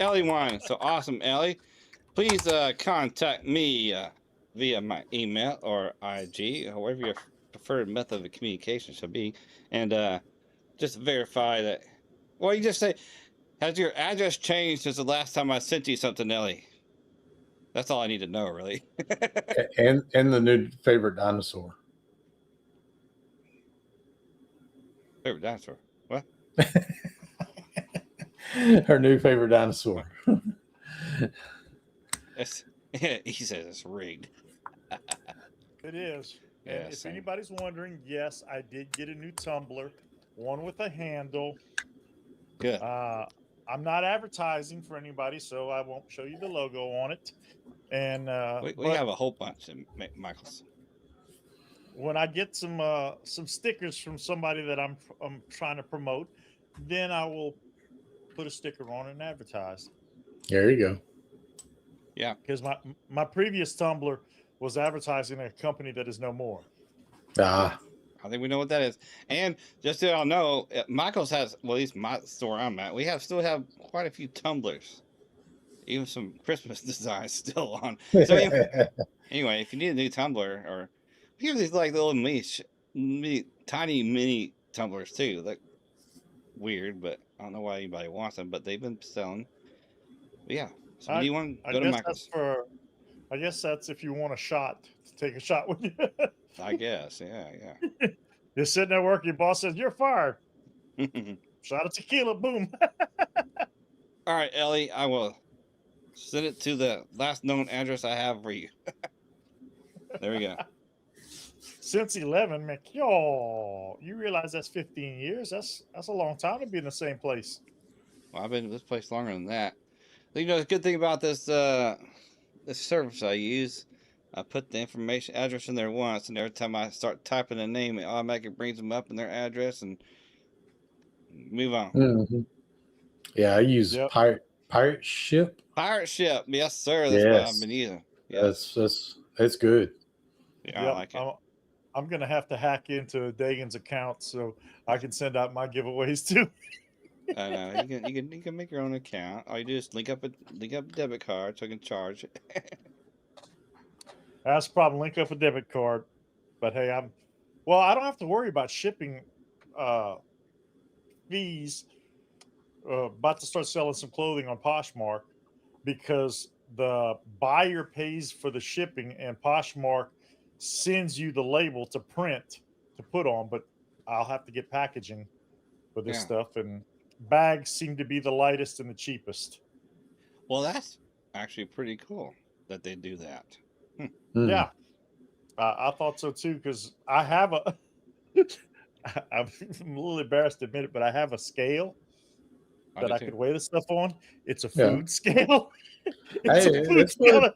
Ellie won. So awesome, Ellie. Please contact me via my email or IG, or whatever your preferred method of communication should be, and just verify that. Well, you just say, has your address changed since the last time I sent you something, Ellie? That's all I need to know, really. and the new favorite dinosaur. Favorite dinosaur? What? Her new favorite dinosaur. He says it's rigged. It is. Yeah, And if anybody's wondering, yes, I did get a new tumbler, one with a handle. Good. I'm not advertising for anybody, so I won't show you the logo on it. And we have a whole bunch of Michaels. When I get some stickers from somebody that I'm trying to promote, then I will put a sticker on it and advertise. There you go. Yeah. Because my previous tumbler was advertising a company that is no more. Ah. I think we know what that is. And just so y'all know, Michael's has, well, at least my store I'm at, we still have quite a few tumblers. Even some Christmas designs still on. So anyway, if you need a new tumbler, or we have these like little tiny mini tumblers too. Like weird, but I don't know why anybody wants them, but they've been selling. But yeah. So when you want to go to Michael's. I guess that's if you want a shot, to take a shot with you. I guess, yeah. You're sitting there working, your boss says, you're fired. Shot of tequila, boom. All right, Ellie, I will Send it to the last known address I have for you. There we go. Since 11, man, yo, you realize that's 15 years? That's a long time to be in the same place. Well, I've been in this place longer than that. You know, the good thing about this this service I use, I put the information address in there once, and every time I start typing a name, it automatically brings them up in their address and move on. Mm-hmm. Yeah, I use Yep. pirate ship. Pirate ship, yes sir. That's what I've been using. Yes, That's good. yeah, I Yep. like it. I'm gonna have to hack into Dagan's account so I can send out my giveaways too. I know you can make your own account. All you do is link up a debit card so I can charge it. That's the problem. Link up a debit card. But hey, I don't have to worry about shipping fees. About to start selling some clothing on Poshmark because the buyer pays for the shipping and Poshmark sends you the label to print to put on. But I'll have to get packaging for this Yeah. stuff, and bags seem to be the lightest and the cheapest. Well, that's actually pretty cool that they do that. Mm. Yeah, I thought so too because I have a. I'm a little embarrassed to admit it, but I have a scale I that do I too. could weigh the stuff on. It's a Yeah. food scale. It's Hey, a food that's what scale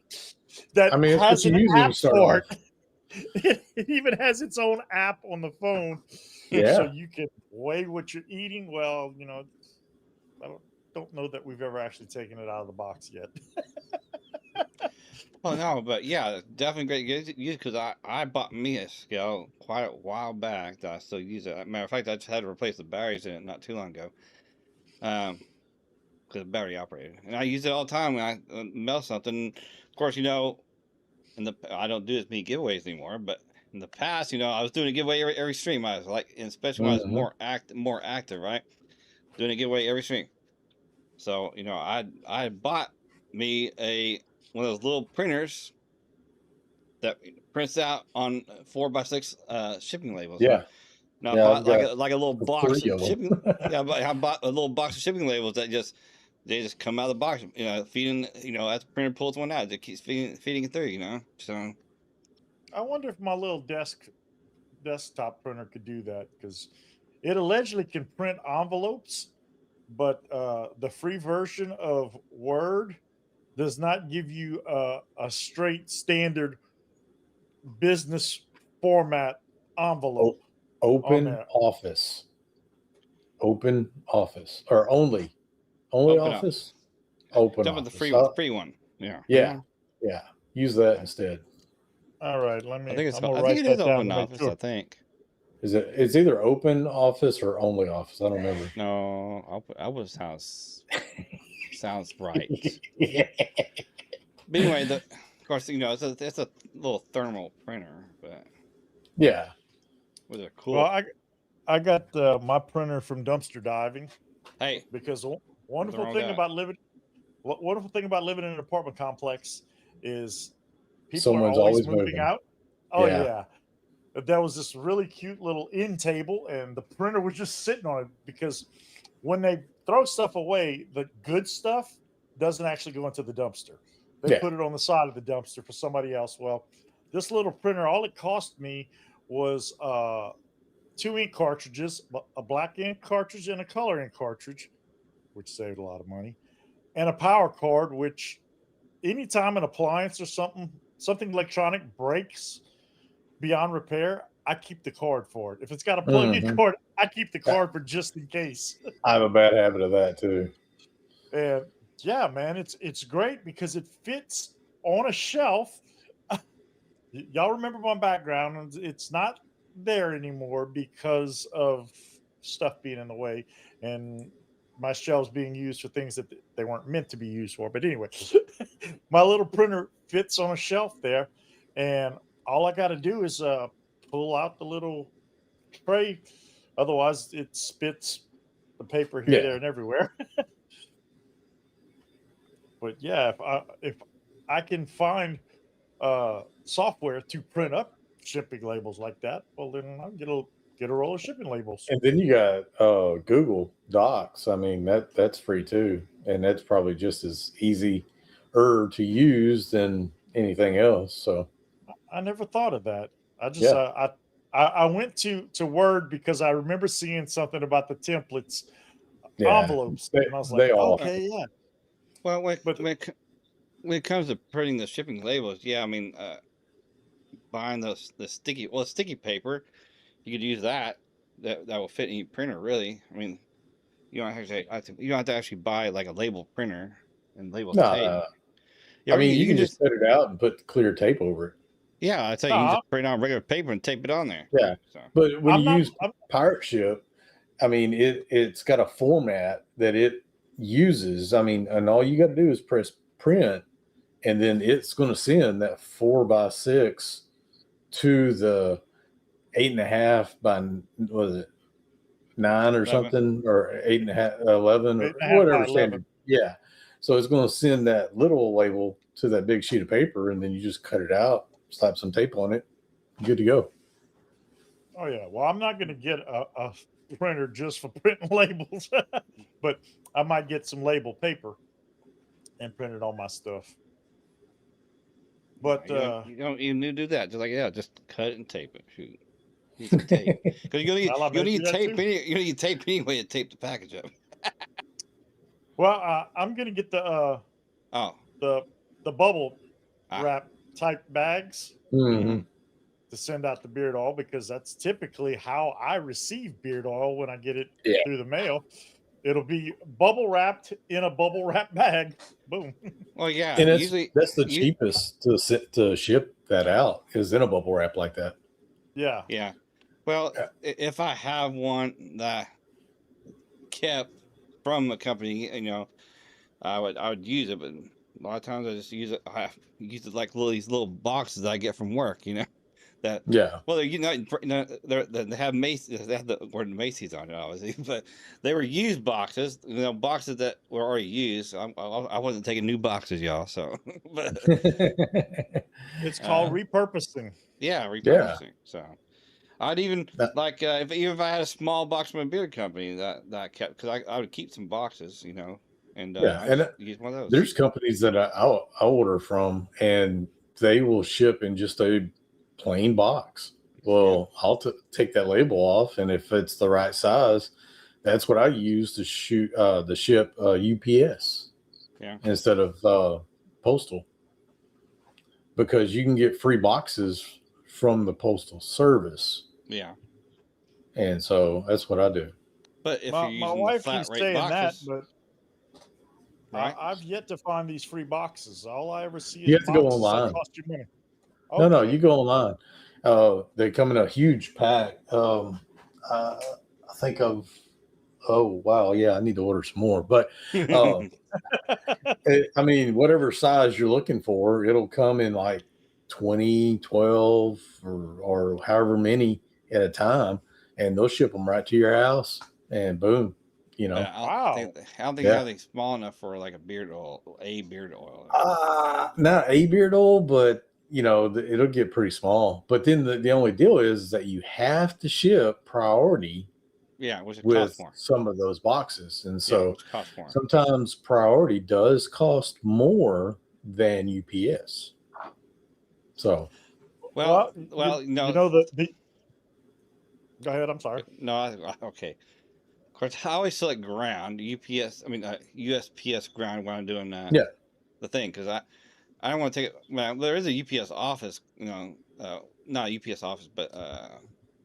that I mean. It's has what you an use when you app start for off. it. It even has its own app on the phone, so Yeah. you can weigh what you're eating. Well, I don't know that we've ever actually taken it out of the box yet. Oh no, but yeah, definitely great use because I bought me a scale quite a while back that I still use it. Matter of fact, I just had to replace the batteries in it not too long ago, because battery operated, and I use it all the time when I mail something. Of course, I don't do as many giveaways anymore, but in the past, I was doing a giveaway every stream. I was like, and especially when I was Mm-hmm. more active, right? Doing a giveaway every stream. So I bought me one of those little printers that prints out on 4x6 shipping labels. Yeah. And I Yeah. I've bought got like a little box three of of shipping. them. Yeah, I bought a little box of shipping labels that they just come out of the box. Feeding. As the printer pulls one out, it keeps feeding it through. So I wonder if my little desktop printer could do that because it allegedly can print envelopes, but the free version of Word does not give you a straight standard business format envelope on Open there. office. Open office or only open office. office. Open Jump with the office. free one. Yeah. Yeah. Yeah. Use that instead. All right, I think I'm gonna I think write it is that down open to make office. sure. I think. It's either open office or only office. I don't remember. No, open sounds right. Yeah. But anyway, of course, it's a little thermal printer, but Yeah. with a Well, cool. I got my printer from dumpster diving Hey, because nothing wonderful wrong with thing that. about wonderful thing about living in an apartment complex is people are Someone's always always moving moving. out. Oh Yeah. yeah. There was this really cute little end table, and the printer was just sitting on it because when they throw stuff away, the good stuff doesn't actually go into the dumpster. They Yeah. put it on the side of the dumpster for somebody else. Well, this little printer, all it cost me was 2 ink cartridges, a black ink cartridge and a color ink cartridge, which saved a lot of money, and a power cord, which anytime an appliance or something electronic breaks beyond repair, I keep the cord for it. If it's got a plug-in Mhm. cord, I keep the cord for just in case. I have a bad habit of that too. And yeah, man, it's great because it fits on a shelf. Y'all remember my background? It's not there anymore because of stuff being in the way and my shelves being used for things that they weren't meant to be used for. But anyway, my little printer fits on a shelf there, and all I got to do is pull out the little tray. Otherwise, it spits the paper here, there, Yeah. and everywhere. But yeah, if I can find software to print up shipping labels like that, well then I'll get a roll of shipping labels. And then you got Google Docs. I mean that's free too, and that's probably just as easy to use than anything else. So I never thought of that. I just yeah, I went to Word because I remember seeing something about the templates yeah, envelopes, and I was like, they all Well, okay, yeah. well, But when it comes to printing the shipping labels, yeah, I mean, buying the sticky paper, you could use that. That will fit any printer, really. I mean, you don't you don't have to actually buy like a label printer and label tape. no. Yeah, I or mean, you you can can just just cut it out and put clear tape over it. yeah, I tell you, you can no, just print on regular paper and tape it on there. Yeah, So but when I'm you not. use Pirate Ship, I mean, it's got a format that it uses. I mean, and all you got to do is press print, and then it's going to send that 4x6 to the 8.5 by was it 9 or 11. something, or 8.5, 11, or 8.5 by whatever 11. standard. Yeah, so it's going to send that little label to that big sheet of paper, and then you just cut it out, slap some tape on it, good to go. Oh yeah. Well, I'm not going to get a printer just for printing labels, but I might get some label paper and print it on my stuff. But You don't even need to do that. Just like just cut it and tape it. Shoot. Need some tape because well, I may you'll do need that tape too. you need tape anyway to tape the package up. Well, I'm going to get Oh, the the bubble ah, wrap type bags Mm-hmm. mhm. to send out the beard oil because that's typically how I receive beard oil when I get it Yeah. through the mail. It'll be bubble wrapped in a bubble wrap bag. Boom. Well, yeah. And Usually, that's the you cheapest to ship that out is in a bubble wrap like that. Yeah. yeah. Well, Yeah. if I have one that kept from a company, I would use it, but a lot of times I just use it. I use it like these little boxes that I get from work. That Yeah. well, they have Macy's. They have the word Macy's on it, obviously, but they were used boxes. Boxes that were already used. I wasn't taking new boxes, y'all. So, but It's called uh, repurposing. yeah, Yeah. repurposing. So I'd even That- like if I had a small box from a beer company that I kept because I would keep some boxes, and yeah. I And just use one of those. there's companies that I order from, and they will ship in just a plain box. Yeah, Well, I'll take that label off, and if it's the right size, that's what I use to ship UPS yeah. instead of postal, because you can get free boxes from the postal service, Yeah. and so that's what I do. But if you're My using the wife flat keeps rate saying that, boxes, but right? I've yet to find these free boxes. All I ever see You is have to go boxes that online. cost you money. No, Okay. you go online. They come in a huge pack. I think of. Oh wow, yeah, I need to order some more. But uh, I mean, whatever size you're looking for, it'll come in like 20, 12, or however many at a time, and they'll ship them right to your house, and boom, you know. Yeah, Wow. I don't think they Yeah. have anything small enough for like a beard oil. Not a beard oil, but it'll get pretty small. But then the only deal is that you have to ship priority Yeah, which it costs with more. some of those boxes. And Yeah, so which costs more. sometimes priority does cost more than UPS. So Well, you know the. Go ahead. I'm sorry. no, okay. Of course, I always select ground USPS ground when I'm doing yeah, the thing because I don't want to take it. Well, there is a UPS office, not a UPS office, but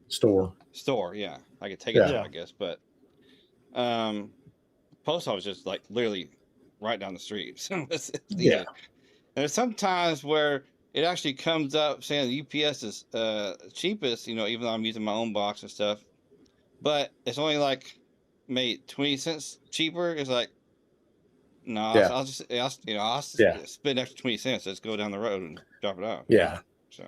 store. store. Yeah, I could take it Yeah. there, Yeah. I guess. But post office is like literally right down the street. So Yeah. there's sometimes where it actually comes up saying the UPS is cheapest, even though I'm using my own box and stuff. But it's only like maybe 20 cents cheaper. It's like no, Yeah. I'll Yeah. spend extra 20 cents. Let's go down the road and drop it off. Yeah. So,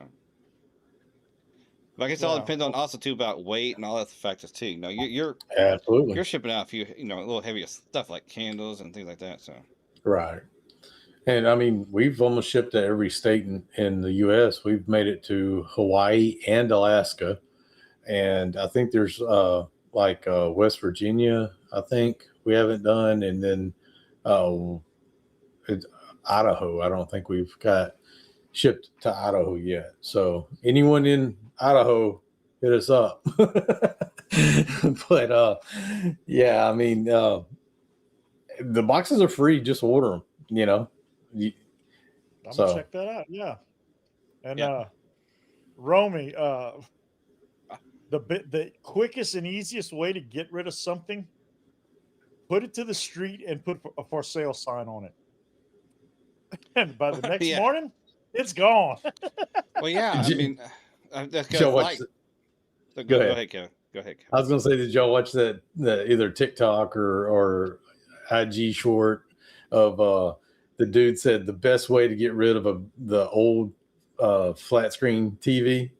but I guess it all Yeah. depends on also too about weight and all that factors too. Absolutely. You're shipping out a few, a little heavier stuff like candles and things like that. So, Right. And I mean, we've almost shipped to every state in the US. We've made it to Hawaii and Alaska. And I think there's West Virginia, I think we haven't done. And then Idaho. I don't think we've got shipped to Idaho yet. So anyone in Idaho, hit us up. But yeah, I mean, the boxes are free. Just order them. You know. I'm So- gonna check that out. Yeah. And Yeah. Romy, the quickest and easiest way to get rid of something, put it to the street and put a for sale sign on it. And by the next Yeah. morning, it's gone. Well, yeah. I Did you- mean, that's Did y'all watch like. the- So Go go ahead. ahead, Kevin. Go ahead. Kevin. I was gonna say, did y'all watch that either TikTok or IG short of the dude said the best way to get rid of the old flat screen TV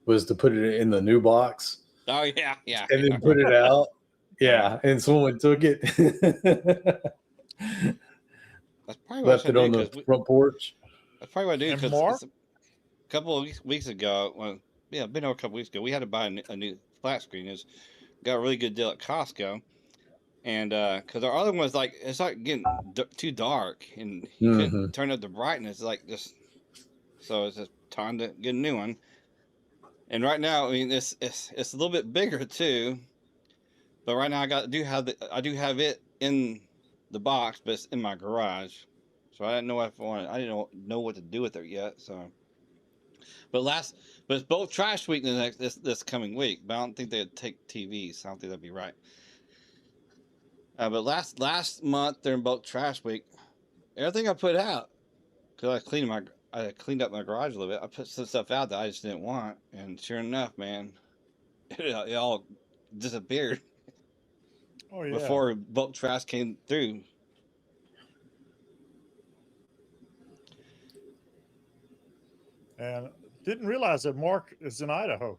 was to put it in the new box Oh yeah, yeah. and then put it out. Yeah, and someone took it, That's probably what left I it should on do, the 'cause front porch. that's probably what I do And because Mark? a couple of weeks ago, well, yeah, been over a couple weeks ago, we had to buy a new flat screen. It's got a really good deal at Costco, and because our other one was like it's like getting too dark, and you couldn't turn up the brightness, like just so it's just time to get a new one. And right now, I mean, it's a little bit bigger too, but right now I do have it in the box, but it's in my garage, so I didn't know if I didn't know what to do with it yet. So, but it's both trash week this coming week. But I don't think they'd take TVs. So I don't think that'd be right. But last month during bulk trash week, everything I put out because I cleaned up my garage a little bit. I put some stuff out that I just didn't want, and sure enough, man, it all disappeared Oh yeah. before bulk trash came through. And didn't realize that Mark is in Idaho.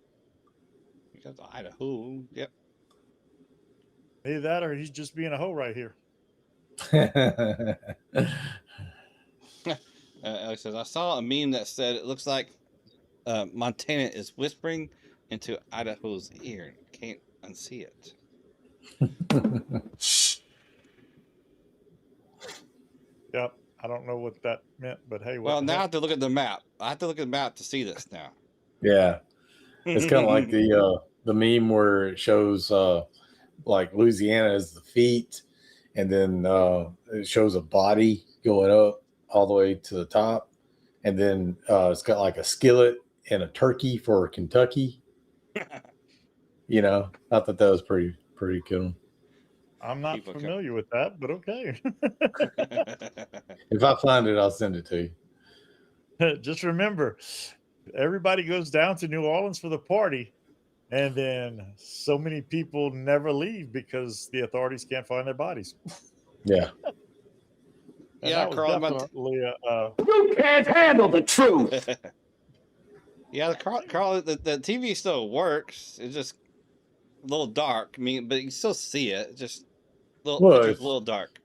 We got to Idaho. Yep. Either that or he's just being a hoe right here. Alex says, I saw a meme that said it looks like Montana is whispering into Idaho's ear. Can't unsee it. Yep. I don't know what that meant, but hey, Well, what now I have to look at the map. I have to look at the map to see this now. Yeah, it's kind of like the meme where it shows like Louisiana as the feet, and then it shows a body going up all the way to the top, and then it's got like a skillet and a turkey for Kentucky. You know, I thought that was pretty cool. I'm not People familiar with that, but okay. If I find it, I'll send it to you. Just remember, everybody goes down to New Orleans for the party, and then so many people never leave because the authorities can't find their bodies. Yeah. And Yeah, that was Carl, definitely You can't handle the truth. yeah, Carl, the TV still works. It's just a little dark. I mean, but you can still see it. It's just Well, it's a little dark.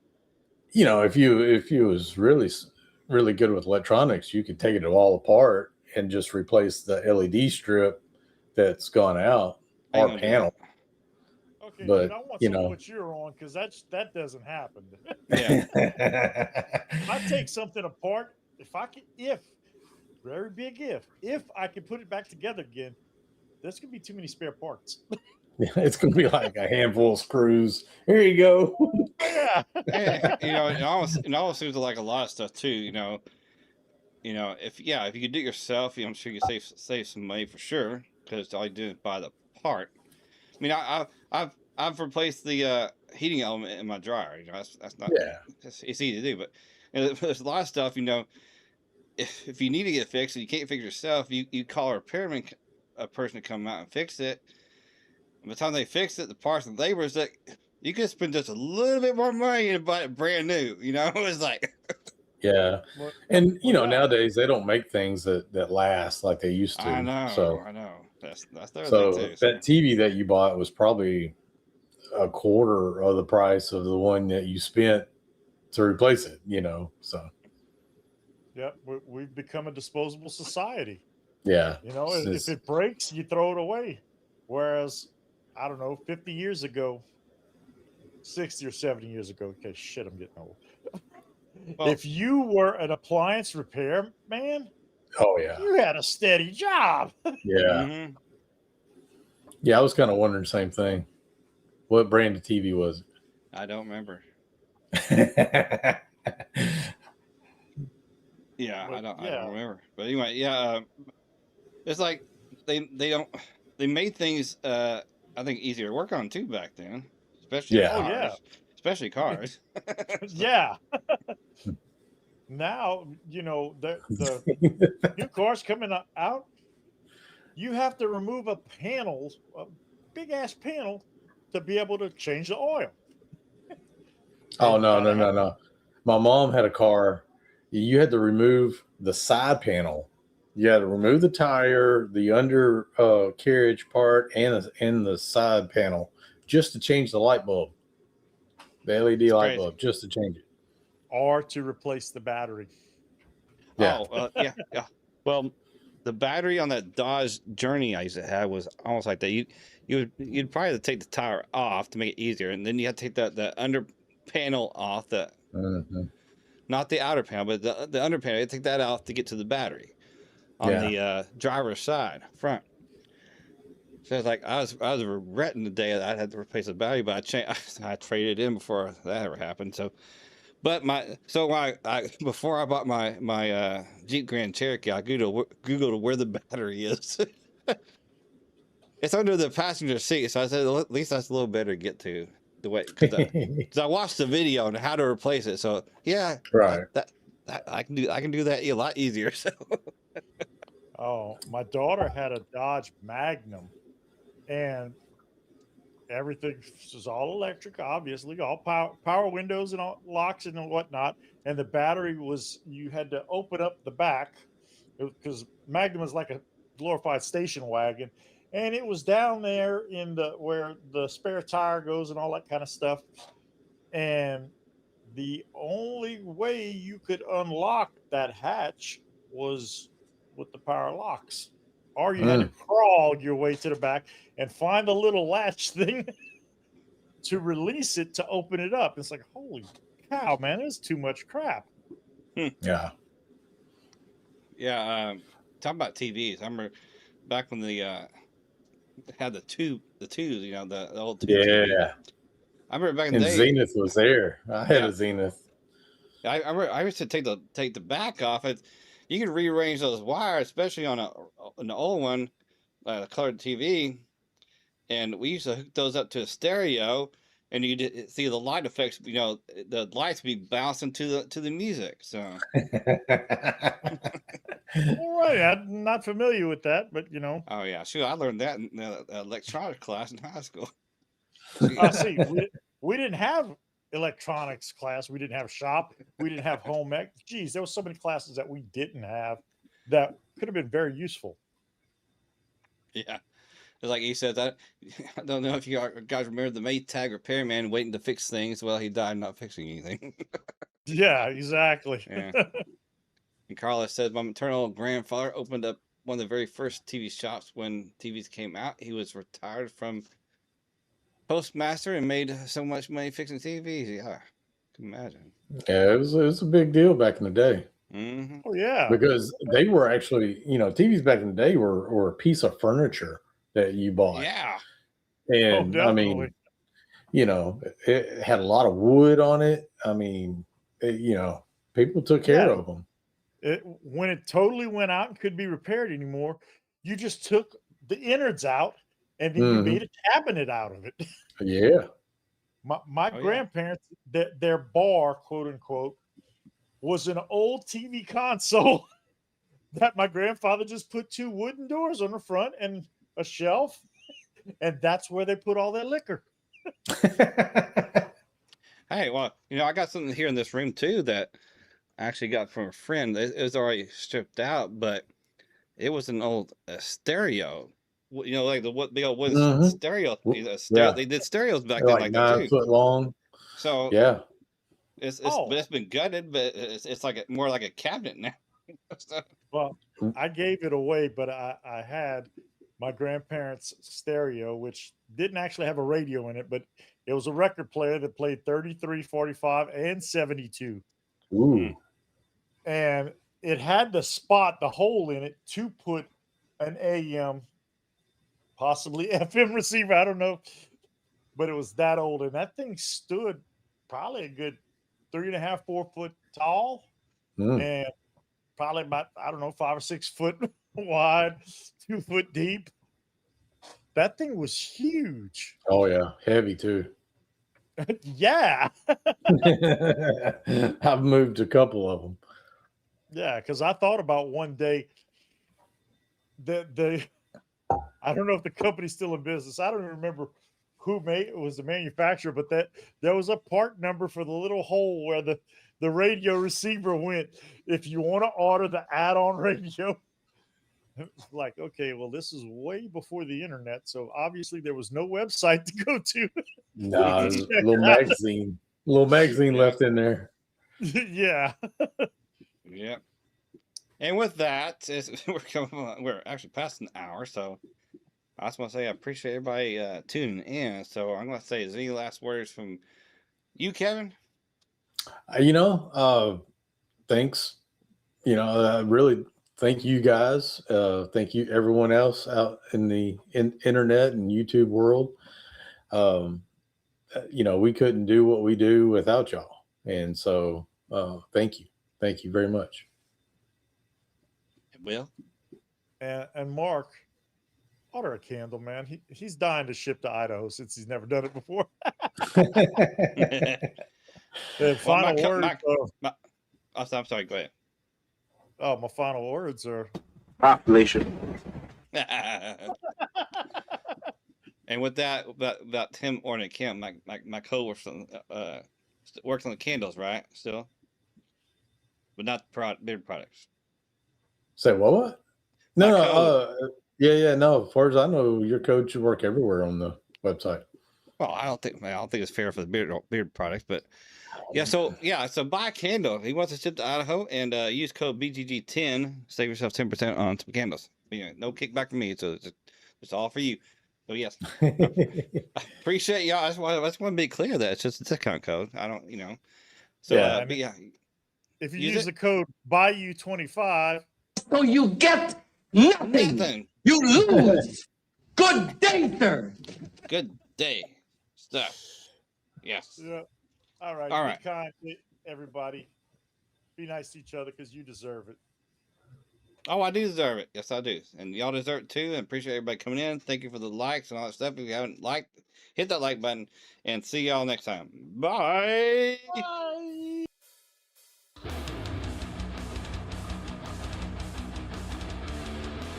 You know, if you was really good with electronics, you could take it all apart and just replace the LED strip that's gone out I ain't or gonna do panel. okay. But, Dude, I want you some of know. what you're on because that doesn't happen. Yeah. I take something apart if very big if I can put it back together again. There's gonna be too many spare parts. It's gonna be like a handful of screws. Here you go. Yeah. You know, it almost seems like a lot of stuff too. You know, if you could do it yourself, I'm sure you save some money for sure because all you do is buy the part. I mean, I've replaced the heating element in my dryer. You know, that's not it's easy to do, but there's a lot of stuff. You know, if you need to get it fixed and you can't fix it yourself, you call a person to come out and fix it. And by the time they fix it, the parts and labor is like you could spend just a little bit more money and buy it brand new. You know, it's like Yeah. Well, And you know, yeah. nowadays they don't make things that last like they used to. I know. That's the other So thing too. that TV that you bought was probably a quarter of the price of the one that you spent to replace it, you know. So Yeah, we've become a disposable society. yeah. You know, if it breaks, you throw it away. Whereas, I don't know, 50 years ago, 60 or 70 years ago, okay, shit, I'm getting old. Well, If you were an appliance repair man, Oh yeah, you had a steady job. yeah, mhm. yeah. I was kind of wondering the same thing. What brand of TV was I don't remember. it? Yeah, But I don't yeah, remember. But anyway, yeah, it's like they don't they made things I think easier to work on too back then, especially oh Yeah. yeah, cars, especially cars. So, yeah. Now the new cars coming out, you have to remove a big ass panel, to be able to change the oil, Oh and you no, gotta no, have no, no. My mom had a car. You had to remove the side panel. You had to remove the tire, the under carriage part, and the side panel just to change the light bulb, the LED it's light crazy. bulb, just to change it. or to replace the battery. Yeah. Oh, yeah, yeah. Well, the battery on that Dodge Journey I used to have was almost like that. You'd probably have to take the tire off to make it easier, and then you have to take the under panel off, the Mhm. not the outer panel, but the under panel. You take that off to get to the battery on Yeah. the driver's side front. So it's like I was regretting the day that I had to replace the battery, but I traded in before that ever happened. So, but I before I bought my Jeep Grand Cherokee, I Googled where the battery is. It's under the passenger seat, so I said at least that's a little better to get to the way because I watched the video on how to replace it. So yeah, Right. that I can do that a lot easier. So Oh, my daughter had a Dodge Magnum, and everything was all electric, obviously, all power windows and all locks and whatnot. And the battery was, you had to open up the back, because Magnum is like a glorified station wagon, and it was down there in the where the spare tire goes and all that kind of stuff. And the only way you could unlock that hatch was with the power locks, or you had to Mm. crawl your way to the back and find a little latch thing to release it to open it up. It's like, holy cow, man, there's too much crap. Yeah. yeah, talking about TVs. I remember back when the had the tubes, the old tube TV. Yeah. I remember back in the And day. Zenith was there. I had Yeah, a Zenith. I remember I used to take the back off it. You could rearrange those wires, especially on an old one, colored TV, and we used to hook those up to a stereo, and you did see the light effects. The lights be bouncing to the music. So All right, I'm not familiar with that, but oh yeah, sure, I learned that in the electronics class in high school. see, we didn't have electronics class, we didn't have shop, we didn't have home ec. Geez, there was so many classes that we didn't have that could have been very useful. Yeah. It's like he said that. I don't know if you guys remember the Maytag repairman waiting to fix things. Well, he died not fixing anything. Yeah, exactly. Yeah. And Carlos said my maternal grandfather opened up one of the very first TV shops when TVs came out. He was retired from postmaster and made so much money fixing TVs. Yeah, I can imagine. Yeah, it was a big deal back in the day Mm-hmm. Oh yeah. because they were actually, TVs back in the day were a piece of furniture that you bought. Yeah. Oh, And I definitely. mean, it had a lot of wood on it. I mean, people took care Yeah. of them. When it totally went out and couldn't be repaired anymore, you just took the innards out and then you Mhm. made a cabinet out of it. Yeah. My Oh, yeah. grandparents, their bar, quote unquote, was an old TV console that my grandfather just put two wooden doors on the front and a shelf, and that's where they put all their liquor. Hey, well, I got something here in this room too that I actually got from a friend. It was already stripped out, but it was an old stereo. Like the big old wooden Mhm. stereo. Yeah. They did stereos back They're then like like that 9 too. foot long. So Yeah. Oh, it's been gutted, but it's like more like a cabinet now. So, well, Mm. I gave it away, but I had my grandparents' stereo, which didn't actually have a radio in it, but it was a record player that played 33, 45, and 72. Ooh. And it had the spot, the hole in it to put an AM, possibly FM receiver. I don't know, but it was that old, and that thing stood probably a good 3.5, 4 foot tall, Mm. and probably about, I don't know, 5 or 6 foot wide, 2 foot deep. That thing was huge. Oh yeah, heavy too. Yeah. I've moved a couple of them. Yeah, because I thought about one day the I don't know if the company's still in business. I don't remember who made it was the manufacturer, but that there was a part number for the little hole where the radio receiver went. If you want to order the add-on radio, it's like, okay, well, this is way before the internet, so obviously there was no website to go to. Nah, there's a Check little it out. magazine left in there. Yeah. Yeah. And with that, we're actually past an hour, so I just want to say I appreciate everybody tuning in. So I'm going to say, is any last words from you, Kevin? Thanks. Really thank you guys. Thank you everyone else out in the internet and YouTube world. We couldn't do what we do without y'all. And so thank you. Thank you very much. Will? And Mark, order a candle, man. He's dying to ship to Idaho since he's never done it before. And final words. I'm sorry. Go ahead. Oh, my final words are Population. And with that, about him ordering a candle, my co-worker works on the candles, right? Still, but not the beard products. Say what? No. No. As far as I know, your code should work everywhere on the website. Well, I don't think it's fair for the beard products, but yeah. So buy a candle. He wants to ship to Idaho and use code BGG10. Save yourself 10% on some candles. No kickback from me. So it's all for you. So yes, I appreciate y'all. I just want to be clear that it's just a discount code. I don't, So yeah, if you use the code Bayou25, So you get nothing. You lose. Good day, sir. Good day, stuff. Yes. yeah. All right. All right. Be kind, everybody. Be nice to each other because you deserve it. Oh, I do deserve it. Yes, I do. And y'all deserve it too. And appreciate everybody coming in. Thank you for the likes and all that stuff. If you haven't liked, hit that like button and see y'all next time. Bye. Bye.